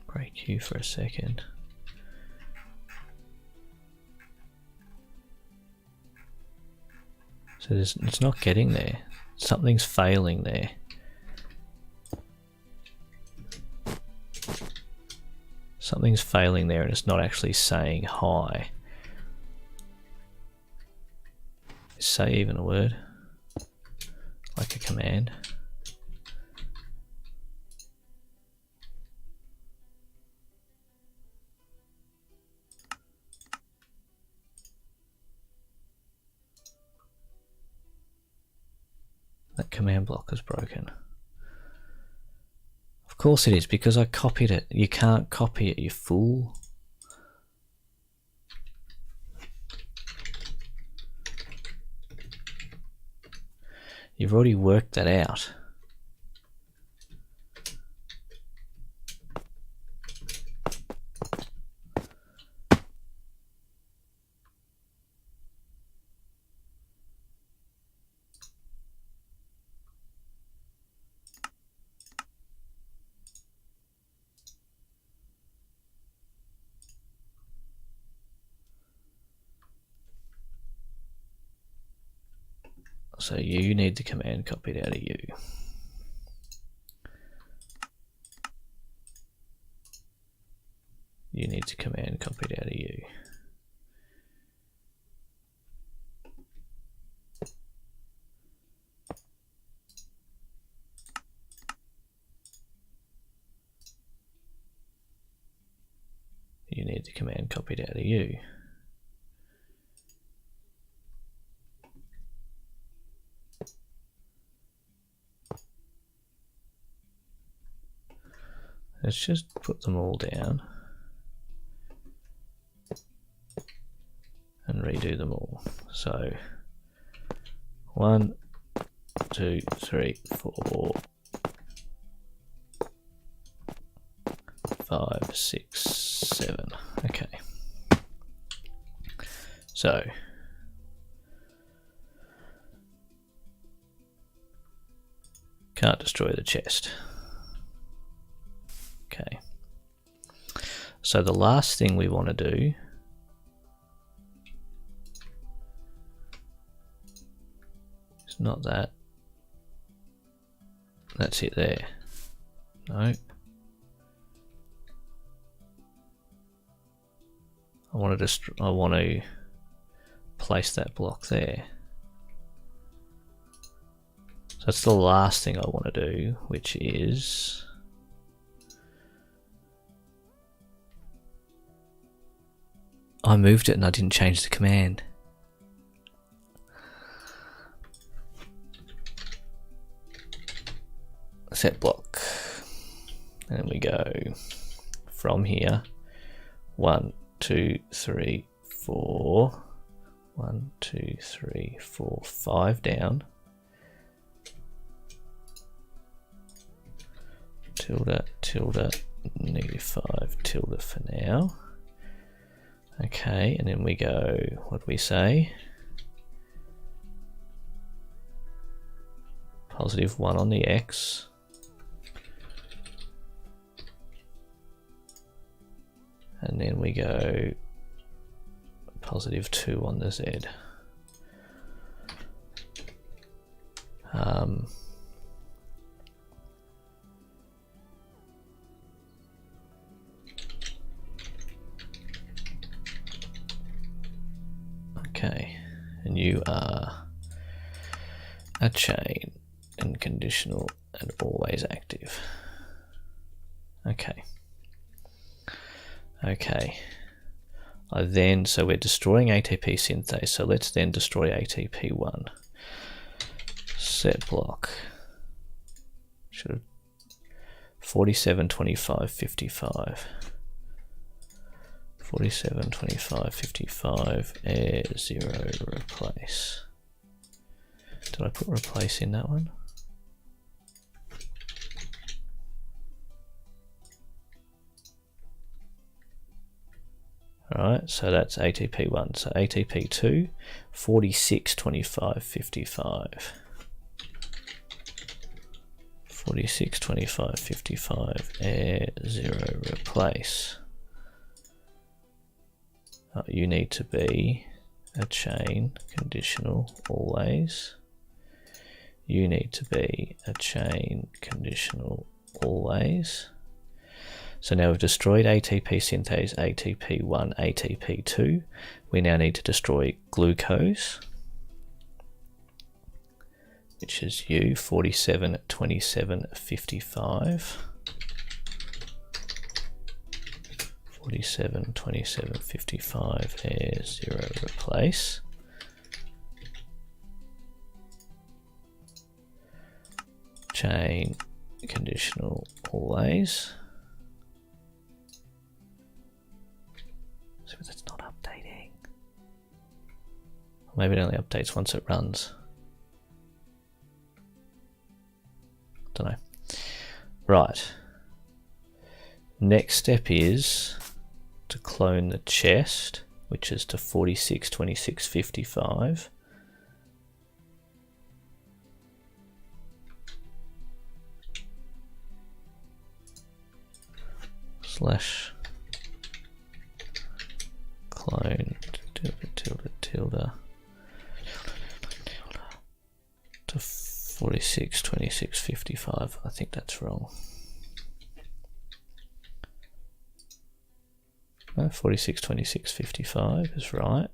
Break you for a second. So it's not getting there. Something's failing there. Something's failing there and it's not actually saying hi. Is say even a word? Like a command? That command block is broken. Of course it is, because I copied it. You can't copy it, you fool. You've already worked that out. So you need the command copied out of you. You need the command copied out of you. You need the command copied out of you. Let's just put them all down and redo them all. So 1, 2, 3, 4, 5, 6, 7. Okay. So can't destroy the chest. Okay. So the last thing we want to do is not that. That's it there. No. I want to place that block there. So that's the last thing I want to do, which is I moved it and I didn't change the command. Set block. And then we go from here. 1, 2, 3, 4. 1, 2, 3, 4, 5 down. Tilde, tilde, -5, tilde for now. Okay, and then we go, what do we say? +1 on the X. And then we go +2 on the Z. Okay, and you are a chain and conditional and always active. Okay. Okay. So we're destroying ATP synthase, so let's then destroy ATP1. Set block. Should have 47, 25, 55. 47, 25, 55, air 0, replace. Did I put replace in that one? Alright, so that's ATP1. So ATP2, 46, 25, 55. 46, 25, 55, air 0, replace. You need to be a chain, conditional, always. You need to be a chain, conditional, always. So now we've destroyed ATP synthase, ATP1, ATP2. We now need to destroy glucose, which is U47, 27, 55. 47, 27, 55, there's 0, replace. Chain conditional always. So that's not updating. Maybe it only updates once it runs. Don't know. Right. Next step is to clone the chest, which is to 46, 26, 55. Slash clone tilde to 46, 26, 55. I think that's wrong. No, 46, 26, 55 is right.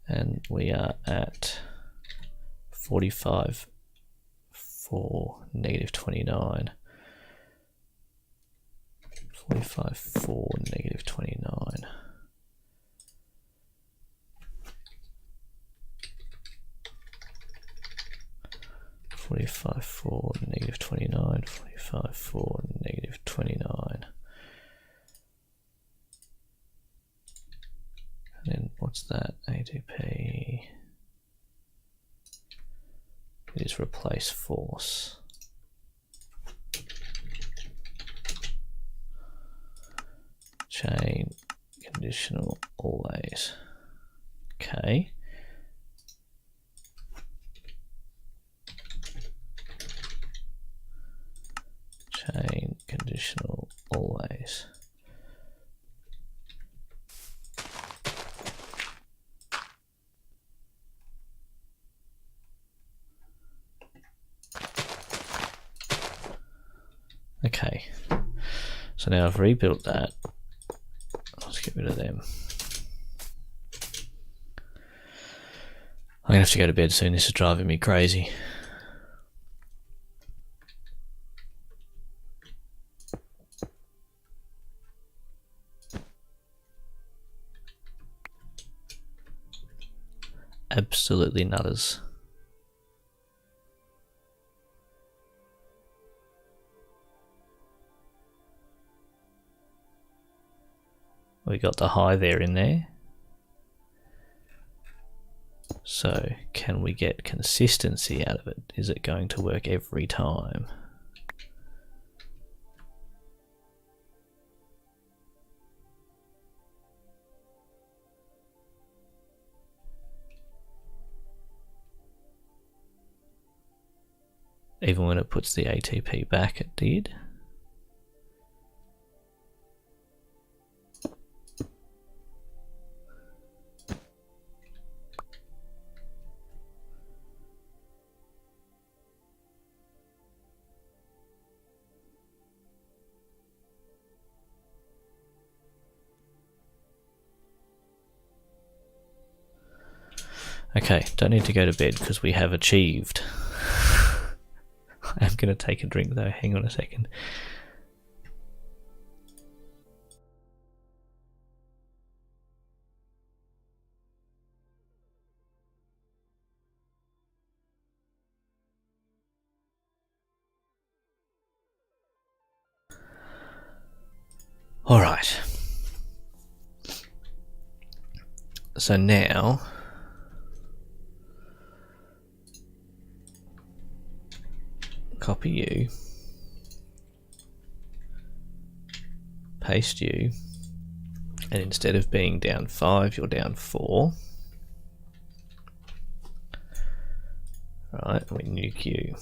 And we are at 45 for negative 29. 45 for negative 29. $45 for negative 29, $45 for negative 29. And then what's that? ATP. It is replace force. Chain conditional always. Okay. Chain conditional always. Okay, so now I've rebuilt that. Let's get rid of them. I'm gonna have to go to bed soon. This is driving me crazy. Absolutely nutters. We got the high there in there. So can we get consistency out of it? Is it going to work every time? Even when it puts the ATP back, it did. Okay, don't need to go to bed because we have achieved. I'm going to take a drink though, hang on a second. Alright. So now copy you, paste you, and instead of being down 5, you're down 4. Right, we nuke you.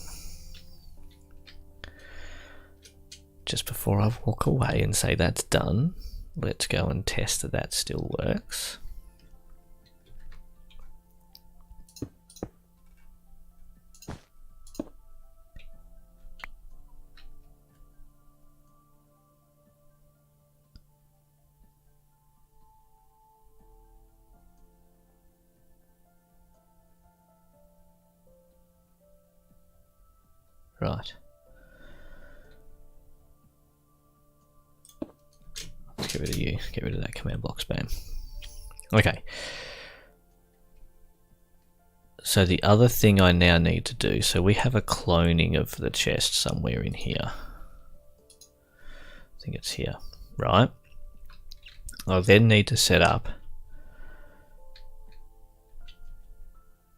Just before I walk away and say that's done, let's go and test that that still works. Right. Get rid of you. Get rid of that command block spam. Okay. So the other thing I now need to do, so we have a cloning of the chest somewhere in here. I think it's here, right? I then need to set up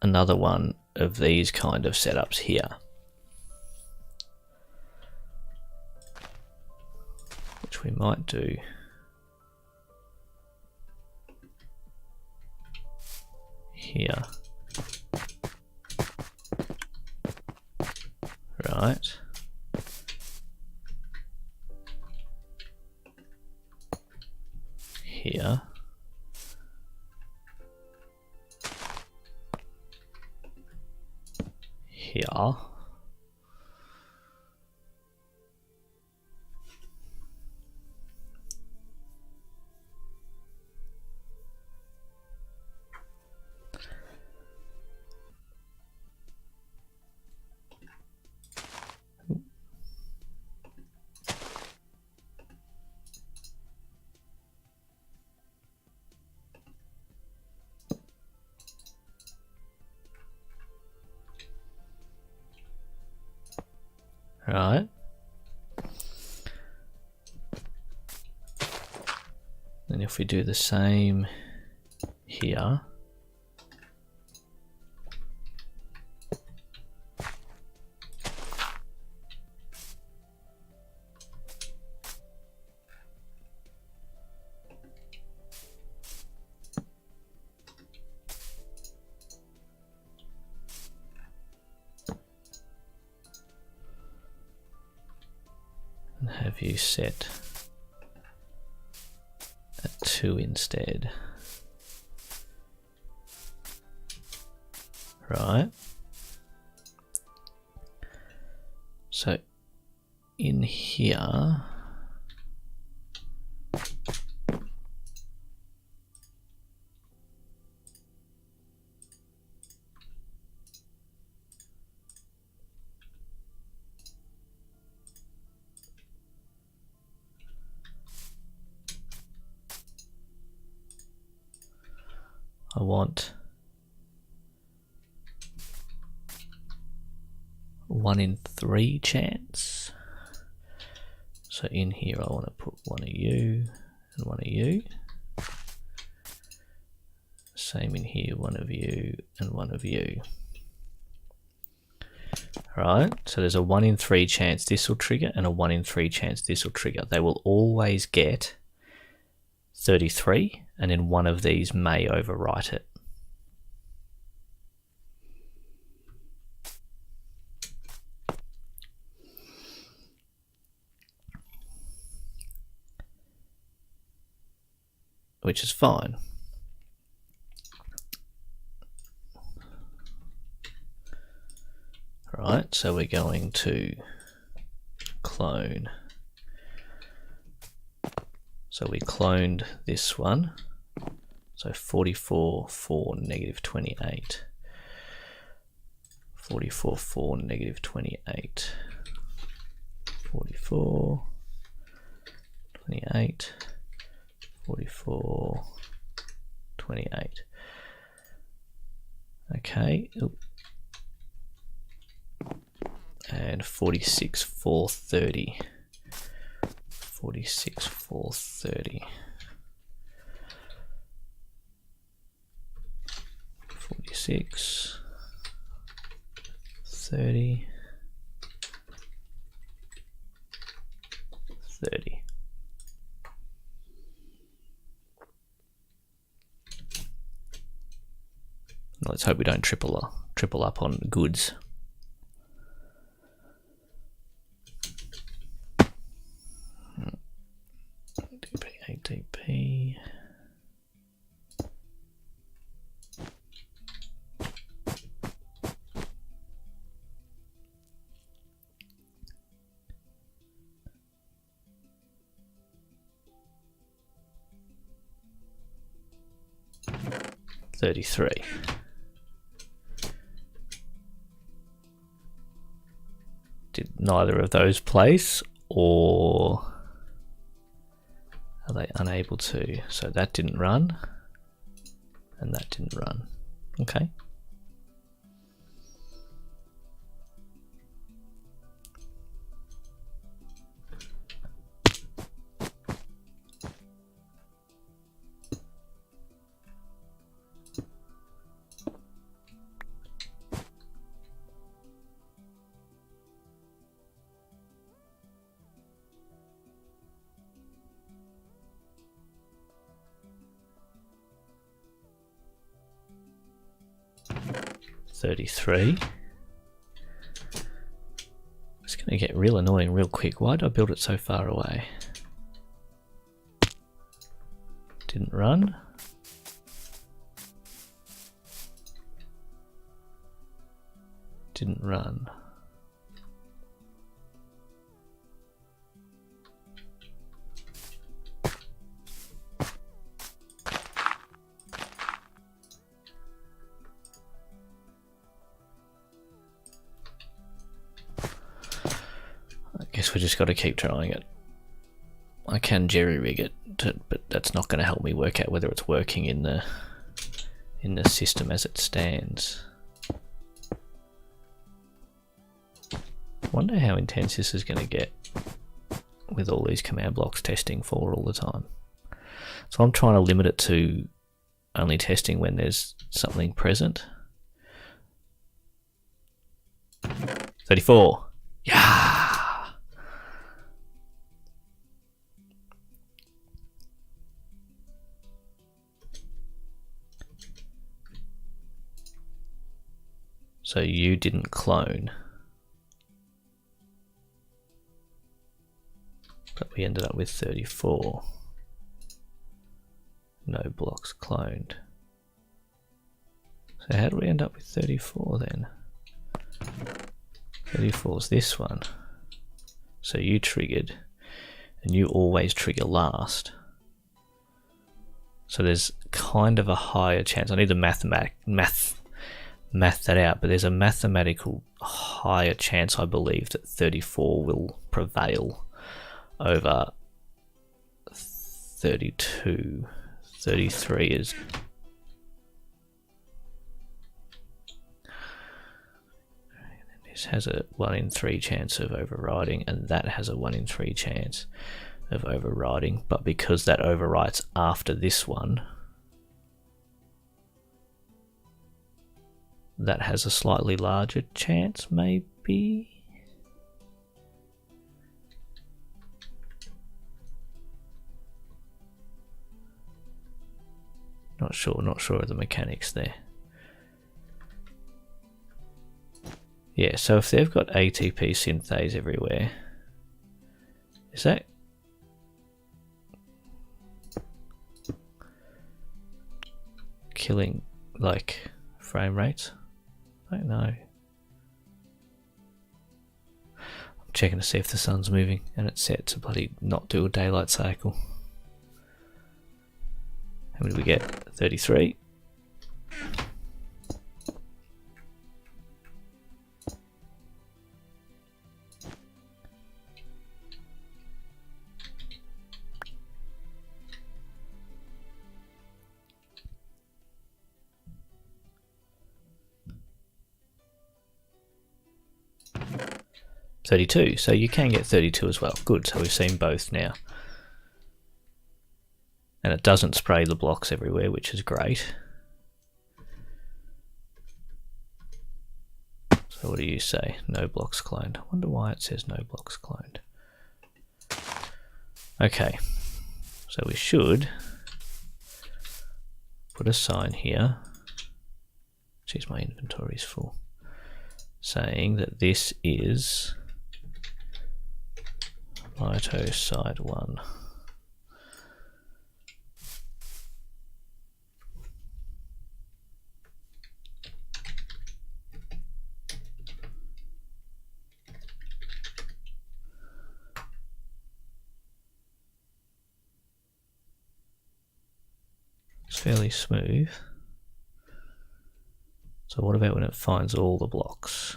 another one of these kind of setups here, which we might do here, right? Here. Here. Right. And if we do the same here, and have you set at 2 instead. Right. So in here, I want 1 in 3 chance. So in here I want to put 1 of you and 1 of you. Same in here, 1 of you and 1 of you. Right, so there's a 1 in 3 chance this will trigger and a 1 in 3 chance this will trigger. They will always get 33, and then one of these may overwrite it. Which is fine. Right, so we're going to clone. So we cloned this one. So 44, 4, negative 28. 44, 4, negative 28. 44, 28. 44, 28. Okay. Oop. And 46, 4, 30. 46, 4, 30. 46, 30, 30. Let's hope we don't triple up on goods. DP, ATP. $33. Did neither of those place, or are they unable to? So that didn't run, and that didn't run. Okay. $33. It's going to get real annoying real quick. Why did I build it so far away? Didn't run. Didn't run. I guess we just got to keep trying it. I can jerry-rig it, but that's not going to help me work out whether it's working in the system as it stands. I wonder how intense this is going to get with all these command blocks testing for all the time. So I'm trying to limit it to only testing when there's something present. 34. Yeah. So you didn't clone, but we ended up with 34. No blocks cloned. So how do we end up with 34 then? 34 is this one. So you triggered, and you always trigger last. So there's kind of a higher chance. I need to math that out, but there's a mathematical higher chance, I believe, that 34 will prevail over 32. 33 is... This has a 1 in 3 chance of overriding, and that has a 1 in 3 chance of overriding, but because that overwrites after this one, that has a slightly larger chance, maybe? Not sure of the mechanics there. Yeah, so if they've got ATP synthase everywhere, is that killing, like, frame rates? I don't know. I'm checking to see if the sun's moving, and it's set to bloody not do a daylight cycle. How many did we get? 33. $32, so you can get 32 as well. Good, so we've seen both now. And it doesn't spray the blocks everywhere, which is great. So what do you say? No blocks cloned. I wonder why it says no blocks cloned. Okay, so we should put a sign here. Jeez, my inventory is full. Saying that this is Lito side 1. It's fairly smooth. So what about when it finds all the blocks?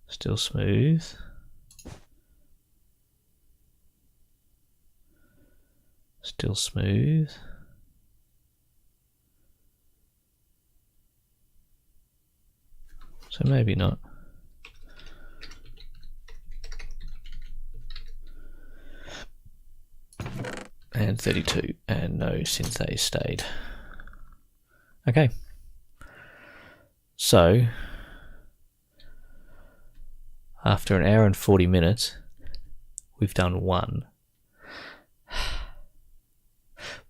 Still smooth. Still smooth. So maybe not. And 32, and no synthase stayed. Okay. So, after an hour and 40 minutes, we've done one.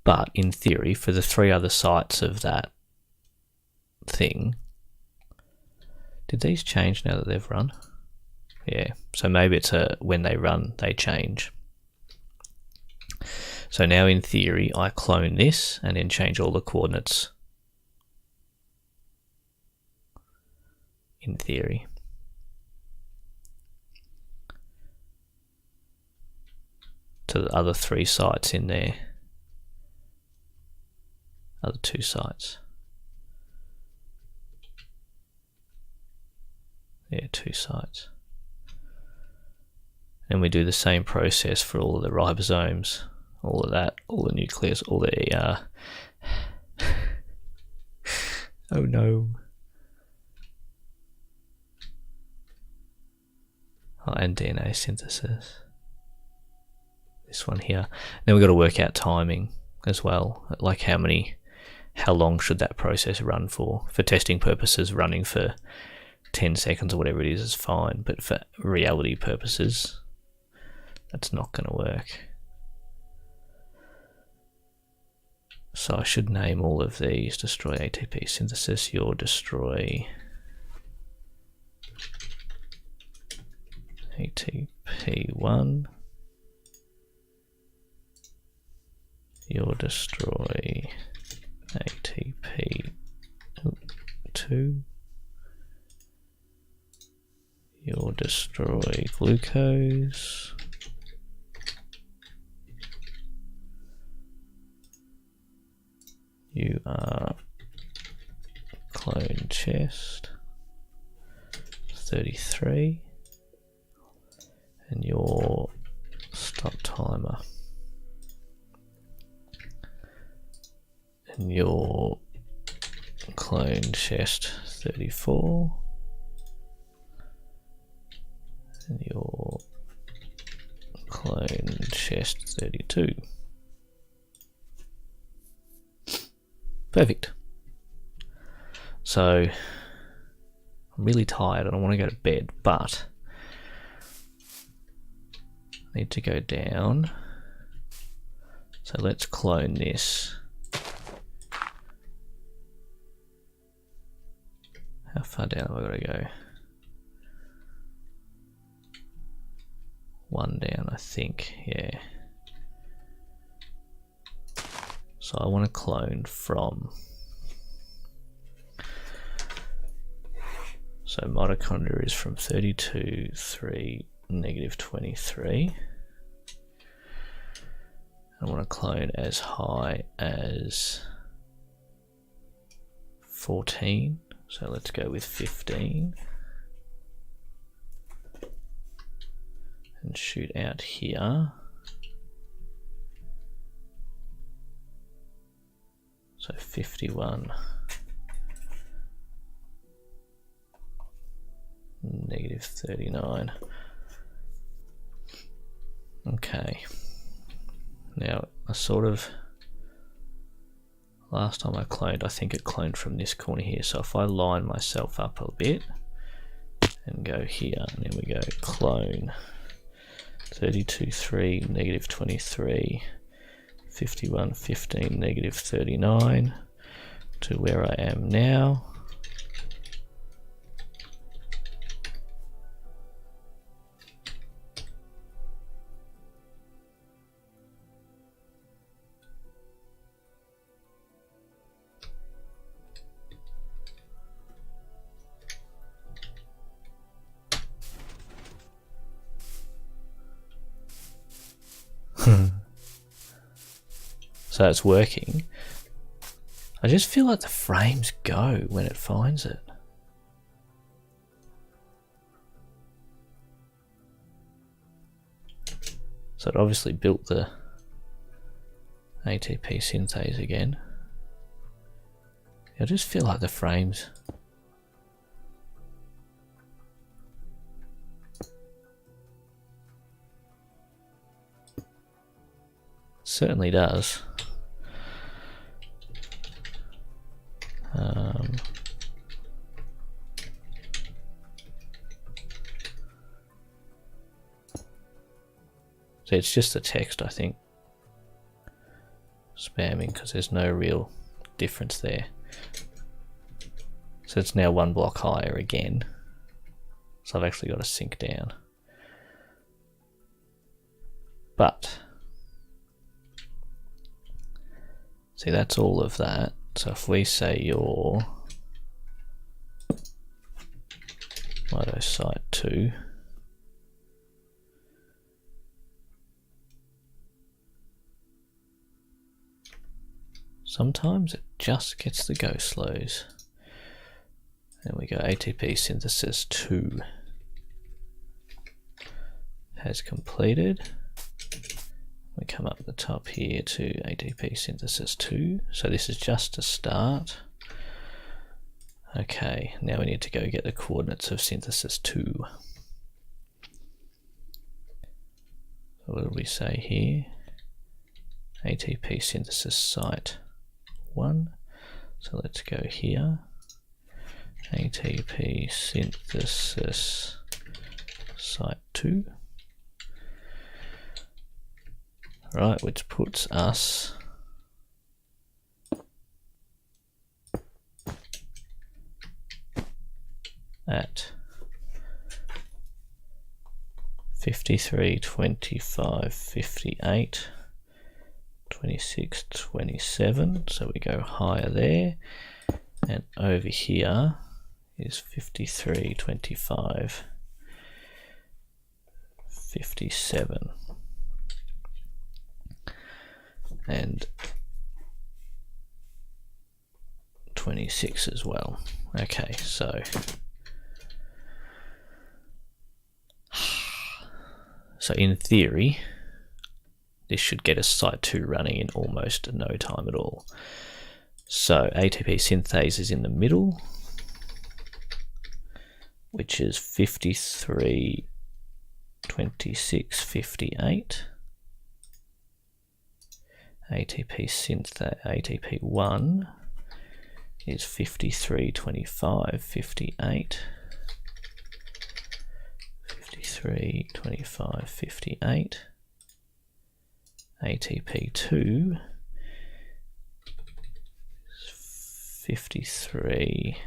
But in theory, for the 3 other sites of that thing, did these change now that they've run? Yeah, so maybe it's when they run, they change. So now in theory, I clone this and then change all the coordinates. In theory. To the other 3 sites in there. Other 2 sites. Yeah, 2 sites. And we do the same process for all of the ribosomes, all of that, all the nucleus, all the oh no. Oh, and DNA synthesis. This one here. Then we've got to work out timing as well, like how long should that process run for? For testing purposes, running for 10 seconds or whatever it is fine, but for reality purposes, that's not going to work. So I should name all of these. Destroy ATP synthesis, your destroy ATP1, your destroy ATP2, you'll destroy glucose, you are clone chest 33, and your stop timer, and your clone chest 34, and your clone chest 32. Perfect. So I'm really tired and I want to go to bed, but I need to go down. So let's clone this. How far down have I got to go? 1 down, I think, yeah. So I want to clone from, so mitochondria is from 32, 3, negative 23. I want to clone as high as 14, so let's go with 15. And shoot out here. So 51, negative 39. Okay. Now, I sort of, last time I cloned, I think it cloned from this corner here. So if I line myself up a bit and go here, and then we go clone 32, 3, negative 23, 51, 15, negative 39 to where I am now. So it's working. I just feel like the frames go when it finds it. So it obviously built the ATP synthase again. I just feel like the frames certainly does. So it's just the text, I think, spamming, because there's no real difference there. So it's now one block higher again. So I've actually got to sync down. But see, that's all of that. So if we say your Lido site 2, sometimes it just gets the go slows. Then we go ATP synthesis 2 has completed. We come up the top here to ATP synthesis 2. So this is just to start. Okay, now we need to go get the coordinates of synthesis 2. So what did we say here? ATP synthesis site 1. So let's go here. ATP synthesis site 2. Right, which puts us at 53, 25, 58, 26, 27. So we go higher there, and over here is 53, 25, 57. And 26 as well. Okay, so in theory, this should get us site 2 running in almost no time at all. So ATP synthase is in the middle, which is 53, 26, 58. ATP1 is 53, 25, 58. 53, 25, 58. ATP2 is 53,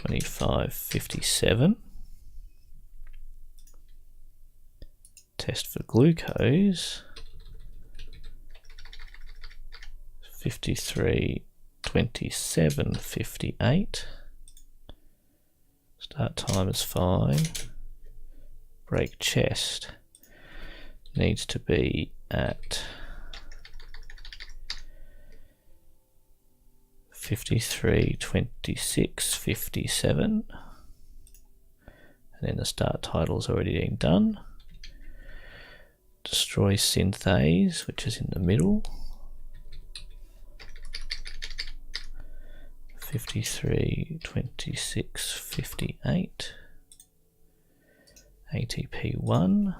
25, 57. Test for glucose, 53, 27, 58. Start time is 5. Break chest needs to be at 53, 26, 57. And then the start title's already been done. Destroy synthase, which is in the middle. 53, 26, 58. ATP1.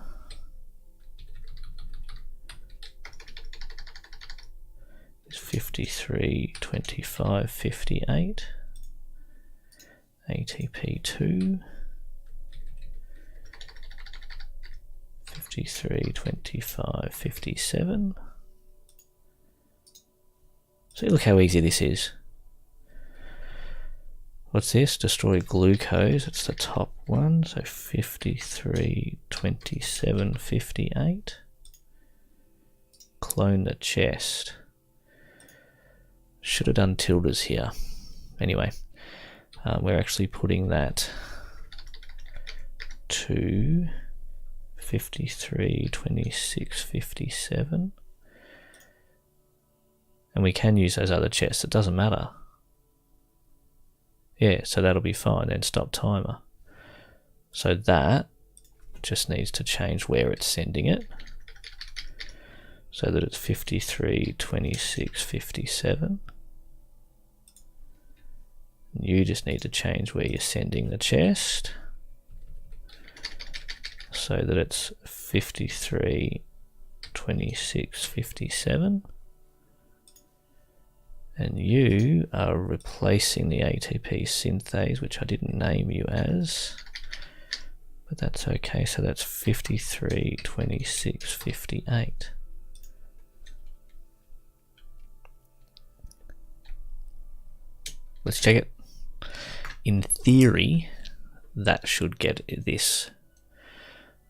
Is 53, 25, 58. ATP2. 53, 25, 57. See, look how easy this is. What's this? Destroy glucose. It's the top one. So 53, 27, 58. Clone the chest. Should have done tildes here. Anyway, we're actually putting that to 53, 26, 57. And we can use those other chests. It doesn't matter. Yeah, so that'll be fine. Then stop timer. So that just needs to change where it's sending it, so that it's 53, 26, 57. You just need to change where you're sending the chest, so that it's 53, 26, 57. And you are replacing the ATP synthase, which I didn't name you as, but that's okay. So that's 53, 26, 58. Let's check it. In theory, that should get this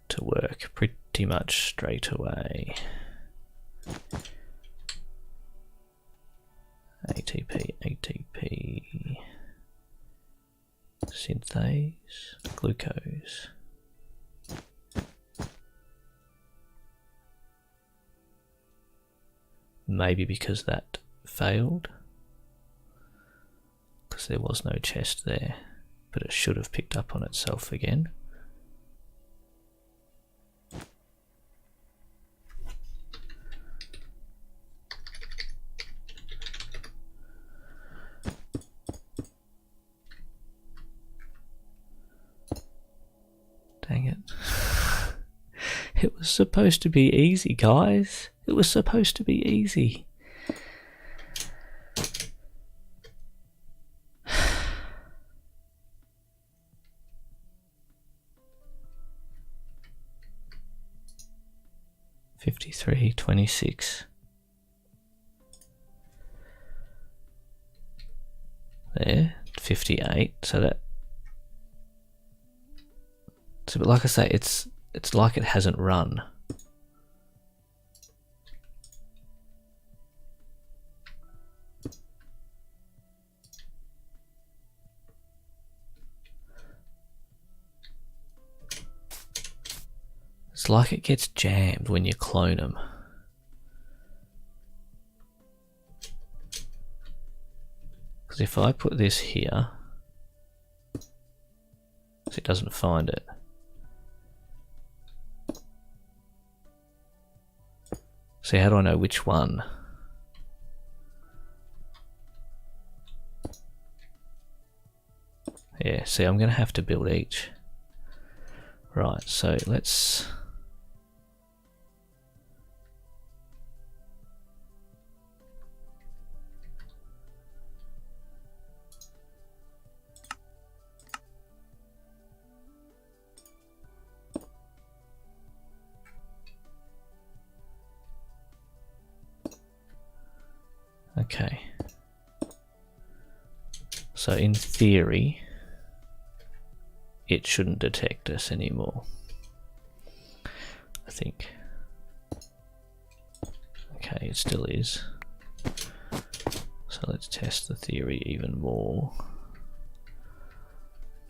to work pretty much straight away. ATP, synthase, glucose. Maybe because that failed, because there was no chest there, but it should have picked up on itself again. Dang it. It was supposed to be easy, guys. It was supposed to be easy. $53, $26. There, 58. So that. So, but like I say, it's like it hasn't run. It's like it gets jammed when you clone them. Because if I put this here, it doesn't find it. See, how do I know which one? Yeah, see, I'm going to have to build each. Right, so let's... Okay. So in theory, it shouldn't detect us anymore, I think. Okay, it still is. So let's test the theory even more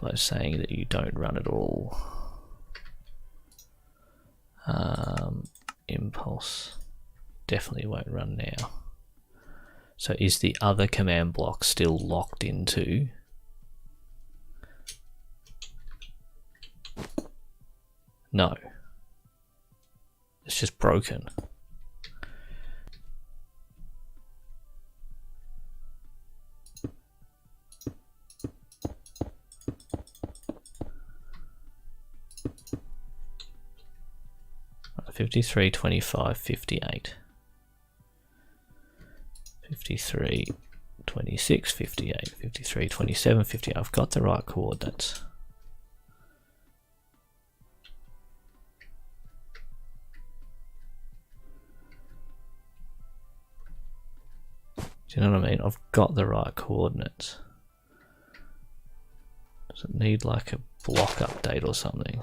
by saying that you don't run at all. Impulse definitely won't run now. So is the other command block still locked into? No. It's just broken. Right, 53, 25, 58. 53, 26, 58, 53, 27, 58. I've got the right coordinates. Do you know what I mean? I've got the right coordinates. Does it need like a block update or something?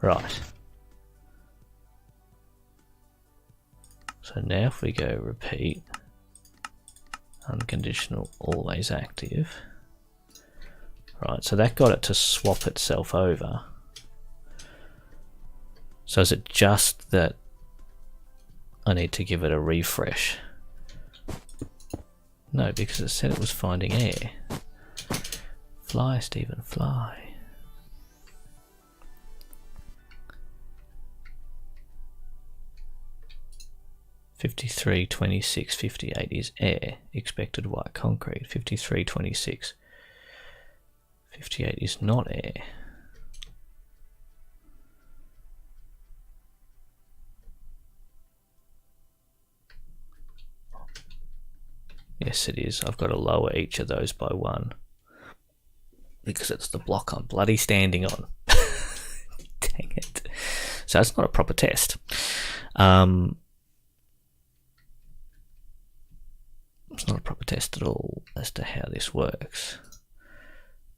Right. So now if we go repeat, unconditional, always active. Right, so that got it to swap itself over. So is it just that I need to give it a refresh? No, because it said it was finding air. Fly, Stephen, fly. $53, $26, $58 is air. Expected white concrete. $53, $26. $58 is not air. Yes, it is. I've got to lower each of those by 1 because it's the block I'm bloody standing on. Dang it. So it's not a proper test. It's not a proper test at all as to how this works.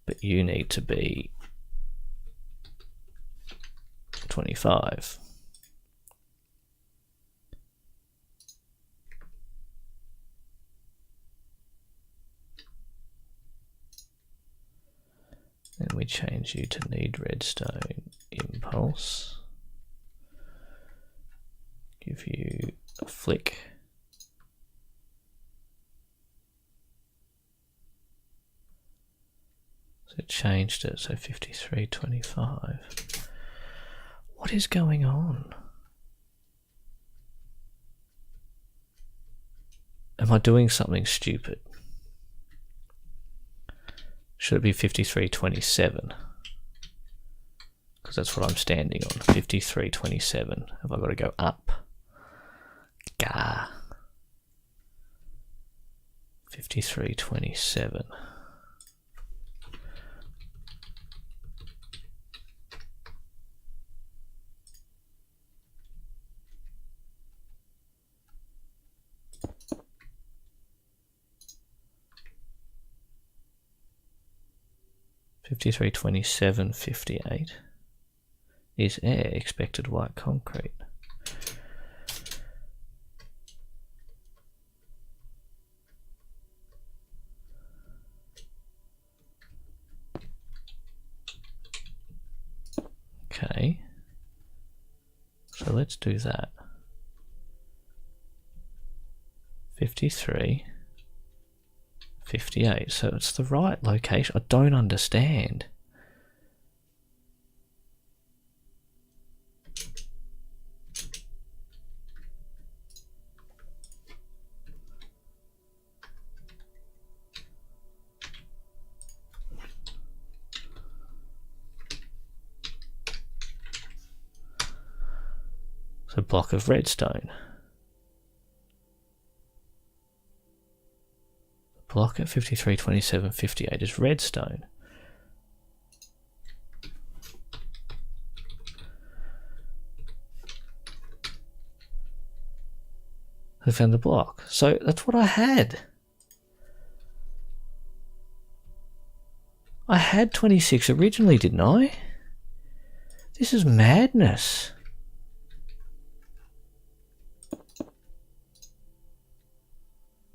But you need to be 25. Then we change you to need redstone impulse. Give you a flick. So it changed it, so 53.25. What is going on? Am I doing something stupid? Should it be 53.27? Because that's what I'm standing on. 53.27. Have I got to go up? Gah. 53.27. $53.27.58 is air, expected white concrete. Okay, so let's do that. 53.58, so it's the right location. I don't understand. So block of redstone. Block at 53.27.58 is redstone. I found the block. So that's what I had. I had 26 originally, didn't I? This is madness.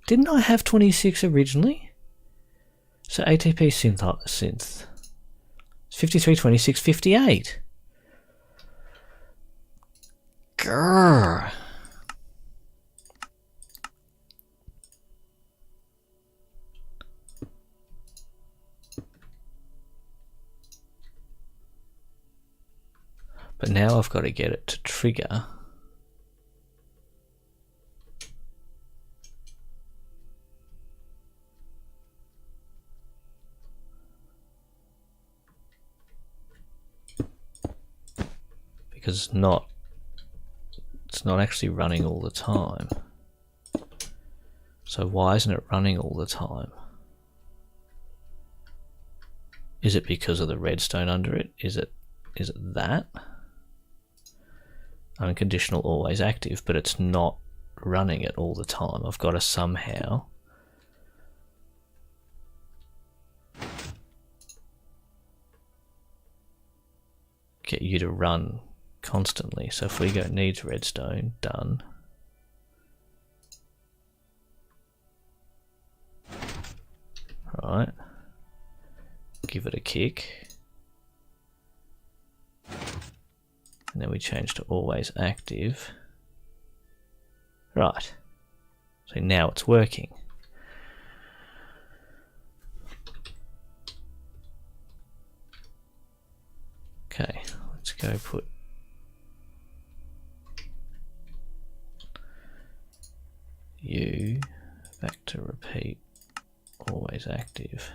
Didn't I have 26 originally? So ATP synth. 53.26.58. Grrr. But now I've got to get it to trigger. Because it's not actually running all the time. So why isn't it running all the time? Is it because of the redstone under it? Is it that? Unconditional always active, but it's not running it all the time. I've got to somehow get you to run constantly. So if we go needs redstone, done. Right. Give it a kick. And then we change to always active. Right. So now it's working. Okay, let's go put you back to repeat, always active.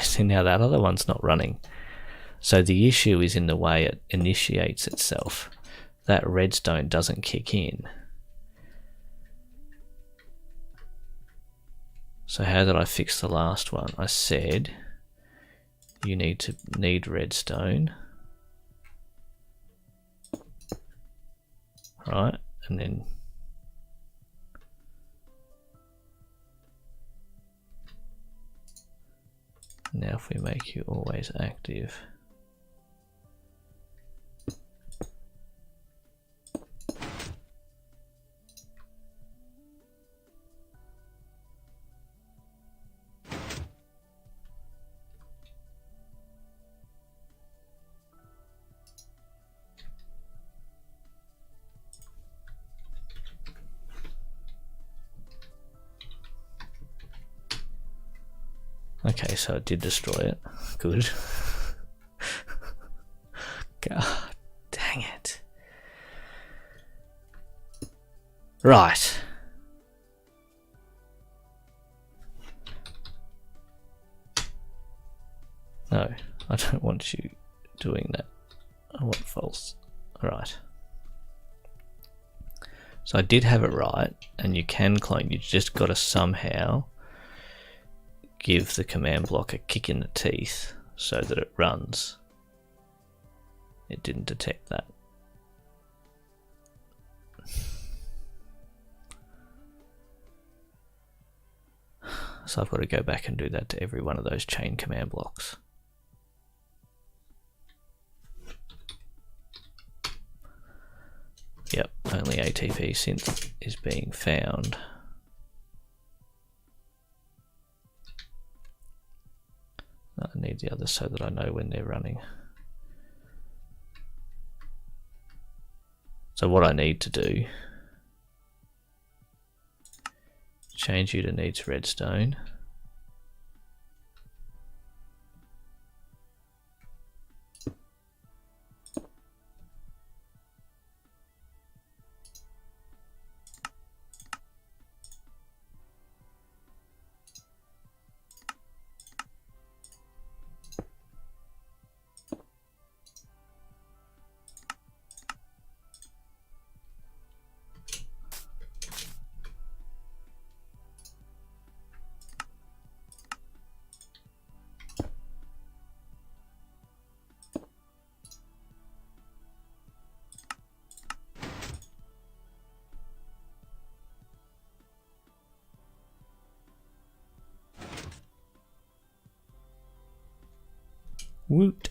See, now that other one's not running. So the issue is in the way it initiates itself. That redstone doesn't kick in. So how did I fix the last one? I said you need redstone. Right, and then now if we make you always active. Okay, so it did destroy it. Good. God dang it. Right. No, I don't want you doing that. I want false. Right. So I did have it right, and you can clone. You just got to somehow give the command block a kick in the teeth so that it runs. It didn't detect that. So I've got to go back and do that to every one of those chain command blocks. Yep, only ATP synth is being found. I need the others so that I know when they're running. So what I need to do, change you to needs redstone. Woot.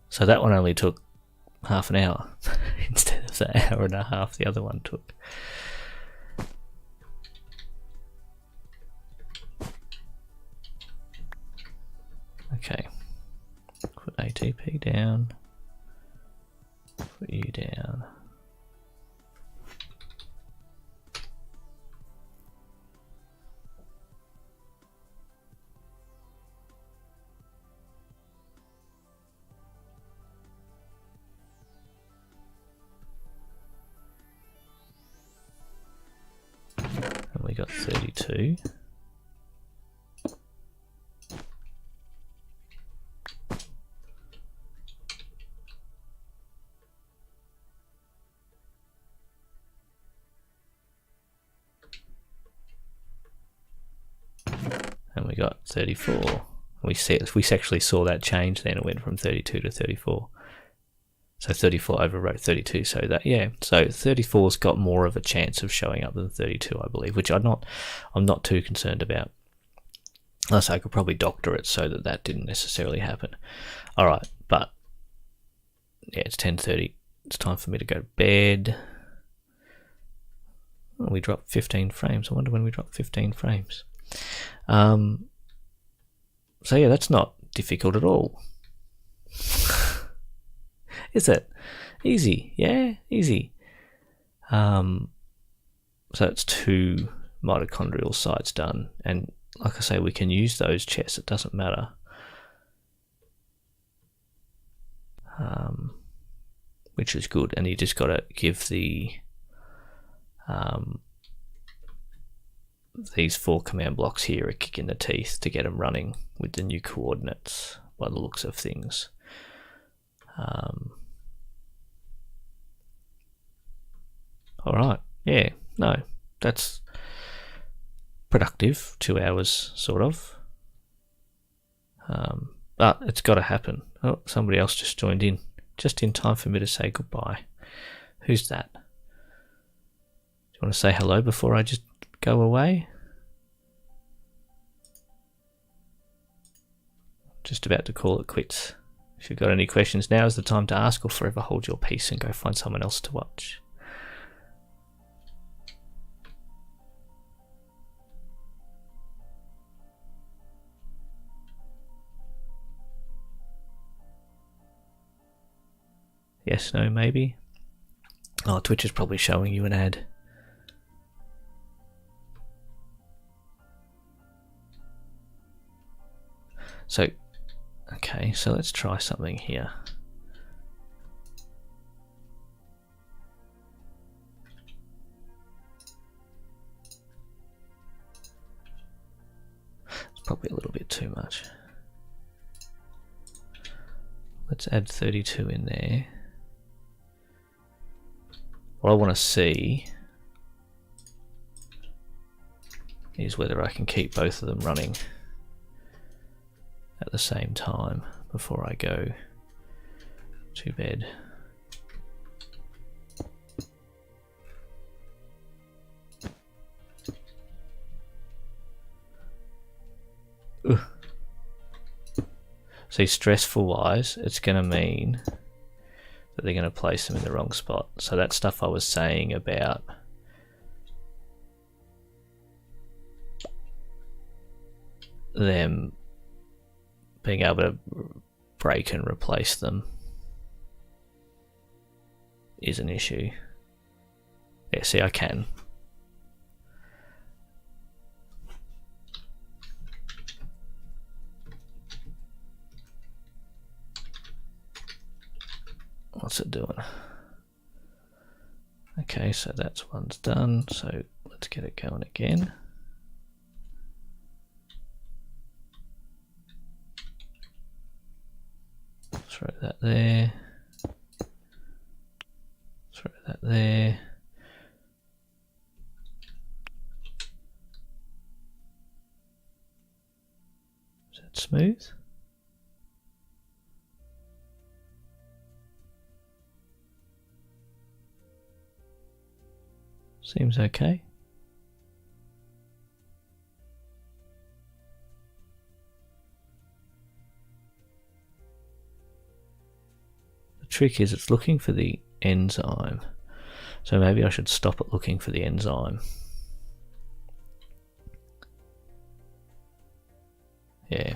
So that one only took half an hour instead of the hour and a half the other one took. Okay, put ATP down, put you down. And we got 32. got 34. We actually saw that change then. It went from 32 to 34. So 34 overwrote 32. So 34's got more of a chance of showing up than 32, I believe, which I'm not too concerned about. Unless I could probably doctor it so that didn't necessarily happen. All right, but yeah, it's 10:30. It's time for me to go to bed. Oh, we dropped 15 frames. I wonder when we dropped 15 frames. So yeah, that's not difficult at all. Is it? Easy. Yeah, easy. So it's 2 mitochondrial sites done. And like I say, we can use those chests. It doesn't matter. Which is good. And you just got to give these 4 command blocks here a kick in the teeth to get them running with the new coordinates by the looks of things. All right. Yeah. No, that's productive. 2 hours, sort of. But it's got to happen. Oh, somebody else just joined in. Just in time for me to say goodbye. Who's that? Do you want to say hello before I just go away? Just about to call it quits. If you've got any questions, now is the time to ask, or forever hold your peace and go find someone else to watch. Yes, no, maybe. Oh, Twitch is probably showing you an ad. So, okay, so let's try something here. It's probably a little bit too much. Let's add 32 in there. What I want to see is whether I can keep both of them running at the same time before I go to bed. Ugh. See, stressful wise, it's going to mean that they're going to place them in the wrong spot. So that stuff I was saying about them being able to break and replace them is an issue. Yeah, see, I can. What's it doing? Okay, so that's one's done. So let's get it going again. Throw that there. Throw that there. Is that smooth? Seems okay. The trick is it's looking for the enzyme. So maybe I should stop it looking for the enzyme. Yeah.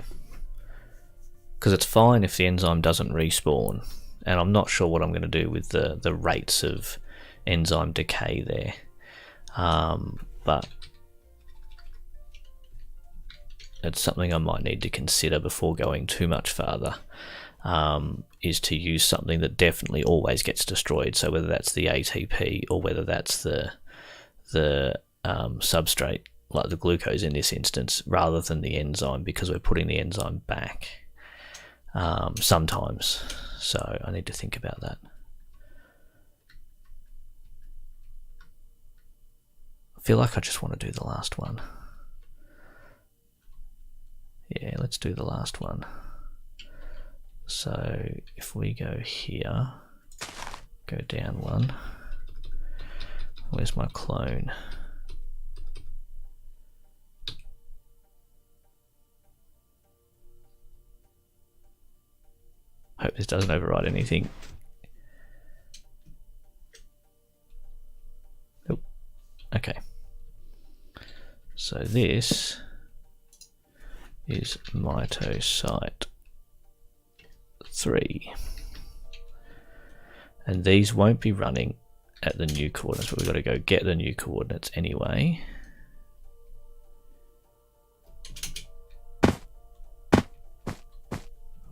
Because it's fine if the enzyme doesn't respawn. And I'm not sure what I'm going to do with the rates of enzyme decay there. But it's something I might need to consider before going too much farther, is to use something that definitely always gets destroyed. So whether that's the ATP or whether that's the substrate, like the glucose in this instance, rather than the enzyme, because we're putting the enzyme back sometimes. So I need to think about that. I feel like I just want to do the last one. Yeah, let's do the last one. So if we go here, go down one, where's my clone? Hope this doesn't override anything. Nope. Okay. So this is Mito site 3. And these won't be running at the new coordinates, but we've got to go get the new coordinates anyway.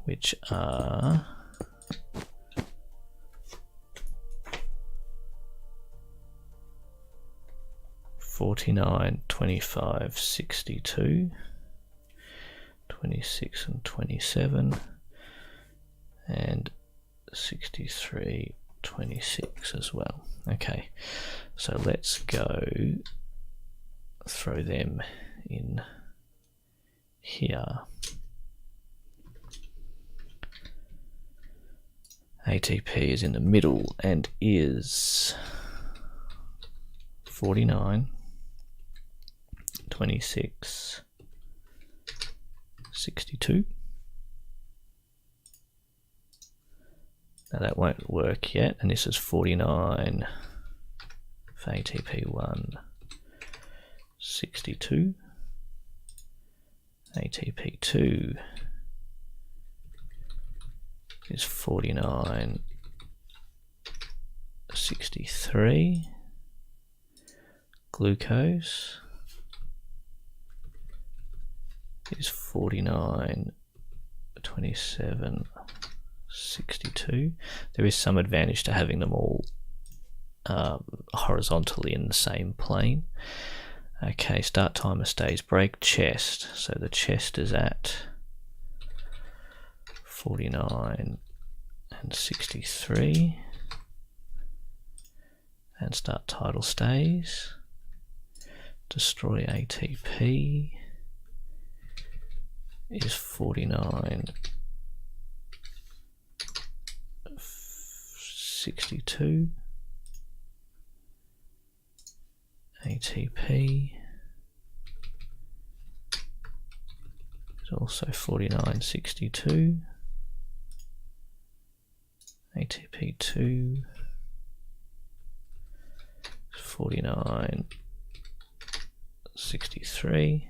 Which are $49, $25, $62, $26 and $27, and $63, $26 as well. Okay, so let's go throw them in here. ATP is in the middle and is 49, 26, 62. Now that won't work yet, and this is 49 for ATP1, 62, ATP2 is 49, 63, glucose is 49, 27, 62. There is some advantage to having them all horizontally in the same plane. Okay, start timer stays break chest. So the chest is at 49 and 63. And start title stays. Destroy ATP is 49, 62. ATP is also 49, 62. ATP2 is 49, 63.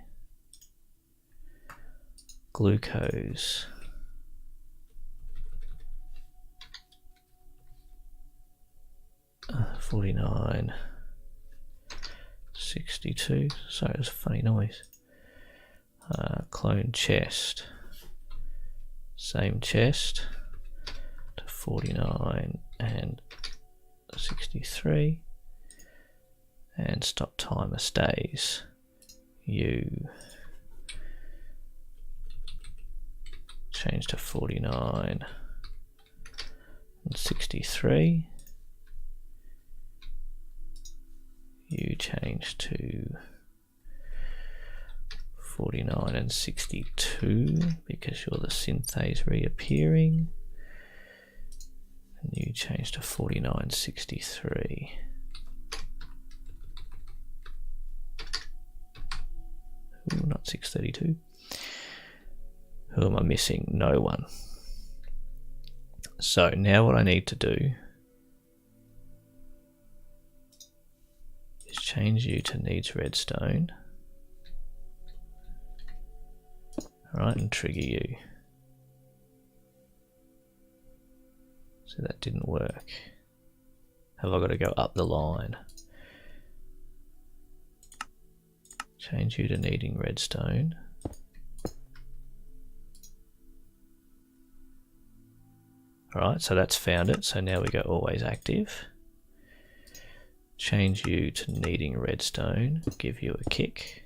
Glucose uh, 49, 62. Sorry, it's a funny noise. Clone chest, same chest to 49 and 63, and stop timer stays. You change to 49 and 63. You change to 49 and 62 because you're the synthase reappearing. And you change to 49, 63. Ooh, not 632. Who am I missing? No one. So now what I need to do is change you to needs redstone. Alright, and trigger you. So that didn't work. Have I got to go up the line? Change you to needing redstone. Alright, so that's found it. So now we go always active. Change you to needing redstone. Give you a kick.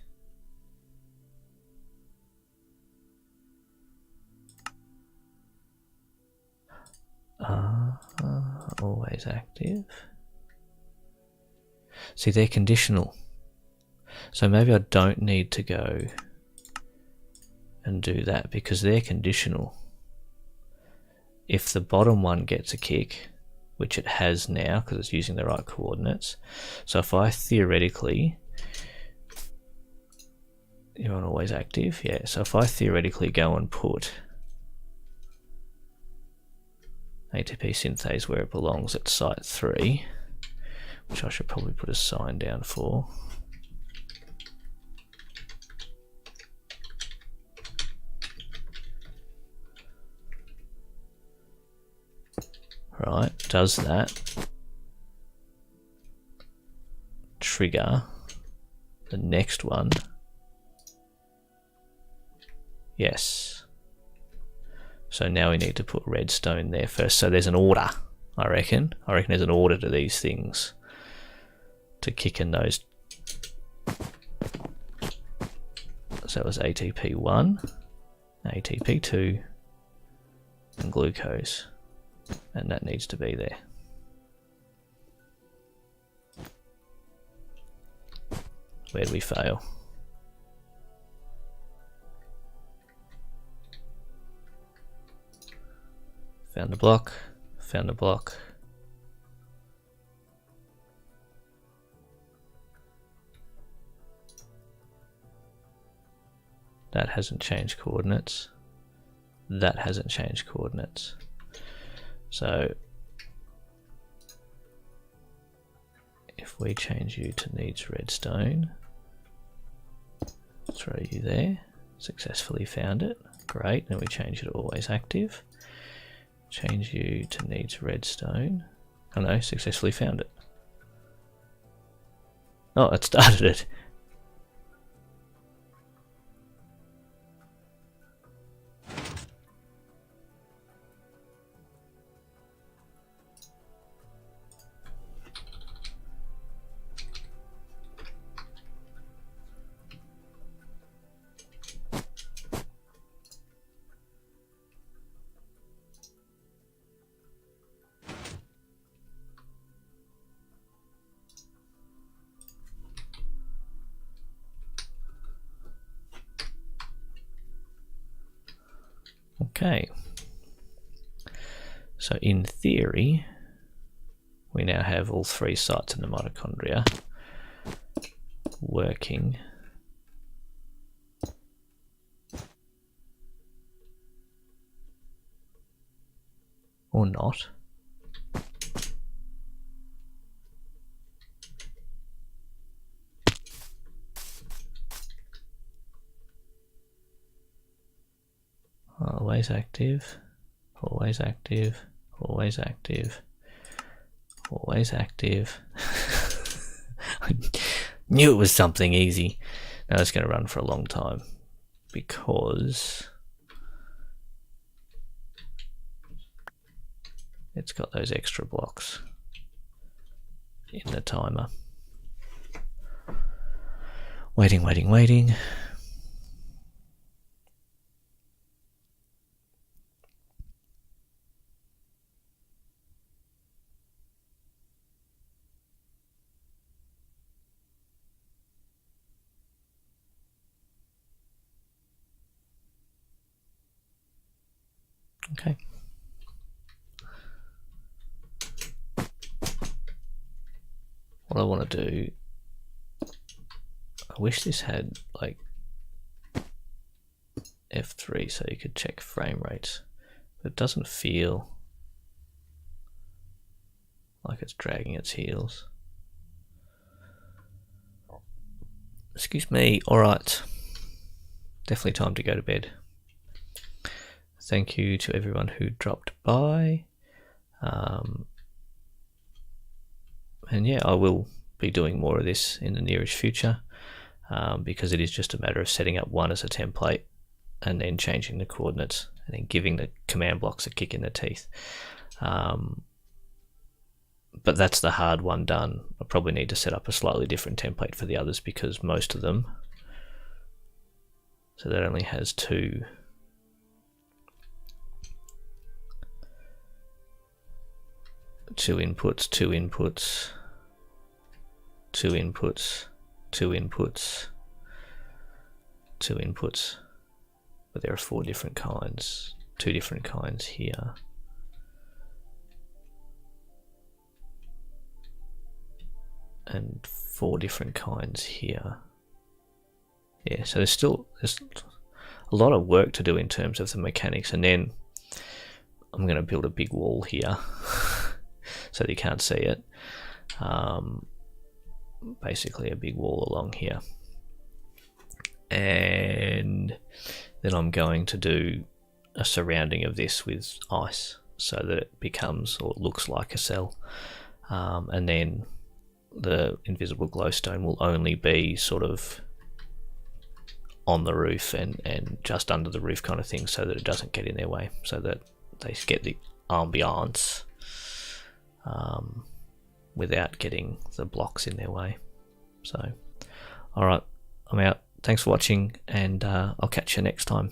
Always active. See, they're conditional. So maybe I don't need to go and do that because they're conditional. If the bottom one gets a kick, which it has now because it's using the right coordinates, so if I theoretically, you're on always active, yeah, so if I theoretically go and put ATP synthase where it belongs at site 3, which I should probably put a sign down for. Right, does that trigger the next one? Yes. So now we need to put redstone there first. So there's an order, I reckon. I reckon there's an order to these things to kick in those. So it was ATP1, ATP2, and glucose. And that needs to be there. Where did we fail? Found a block, found a block. That hasn't changed coordinates. That hasn't changed coordinates. So if we change you to needs redstone, throw you there, successfully found it, great, then we change you to always active, change you to needs redstone, oh no, successfully found it. Oh, it started it. Okay, so in theory, we now have all 3 sites in the mitochondria working or not. Always active, always active, always active, always active. I knew it was something easy. Now it's going to run for a long time because it's got those extra blocks in the timer. Waiting, waiting, waiting. Okay. What I want to do, I wish this had like F3 so you could check frame rates, but it doesn't feel like it's dragging its heels. Excuse me. All right, definitely time to go to bed. Thank you to everyone who dropped by. And yeah, I will be doing more of this in the nearest future because it is just a matter of setting up one as a template and then changing the coordinates and then giving the command blocks a kick in the teeth. But that's the hard one done. I probably need to set up a slightly different template for the others because most of them, so that only has 2 inputs, 2 inputs, 2 inputs, 2 inputs, 2 inputs. but there are 4 different kinds, 2 different kinds here. And 4 different kinds here. Yeah, so there's a lot of work to do in terms of the mechanics, and then I'm going to build a big wall here so that you can't see it. Basically a big wall along here, and then I'm going to do a surrounding of this with ice so that it becomes or looks like a cell, and then the invisible glowstone will only be sort of on the roof and just under the roof kind of thing, so that it doesn't get in their way, so that they get the ambiance without getting the blocks in their way. So, alright, I'm out. Thanks for watching, and I'll catch you next time.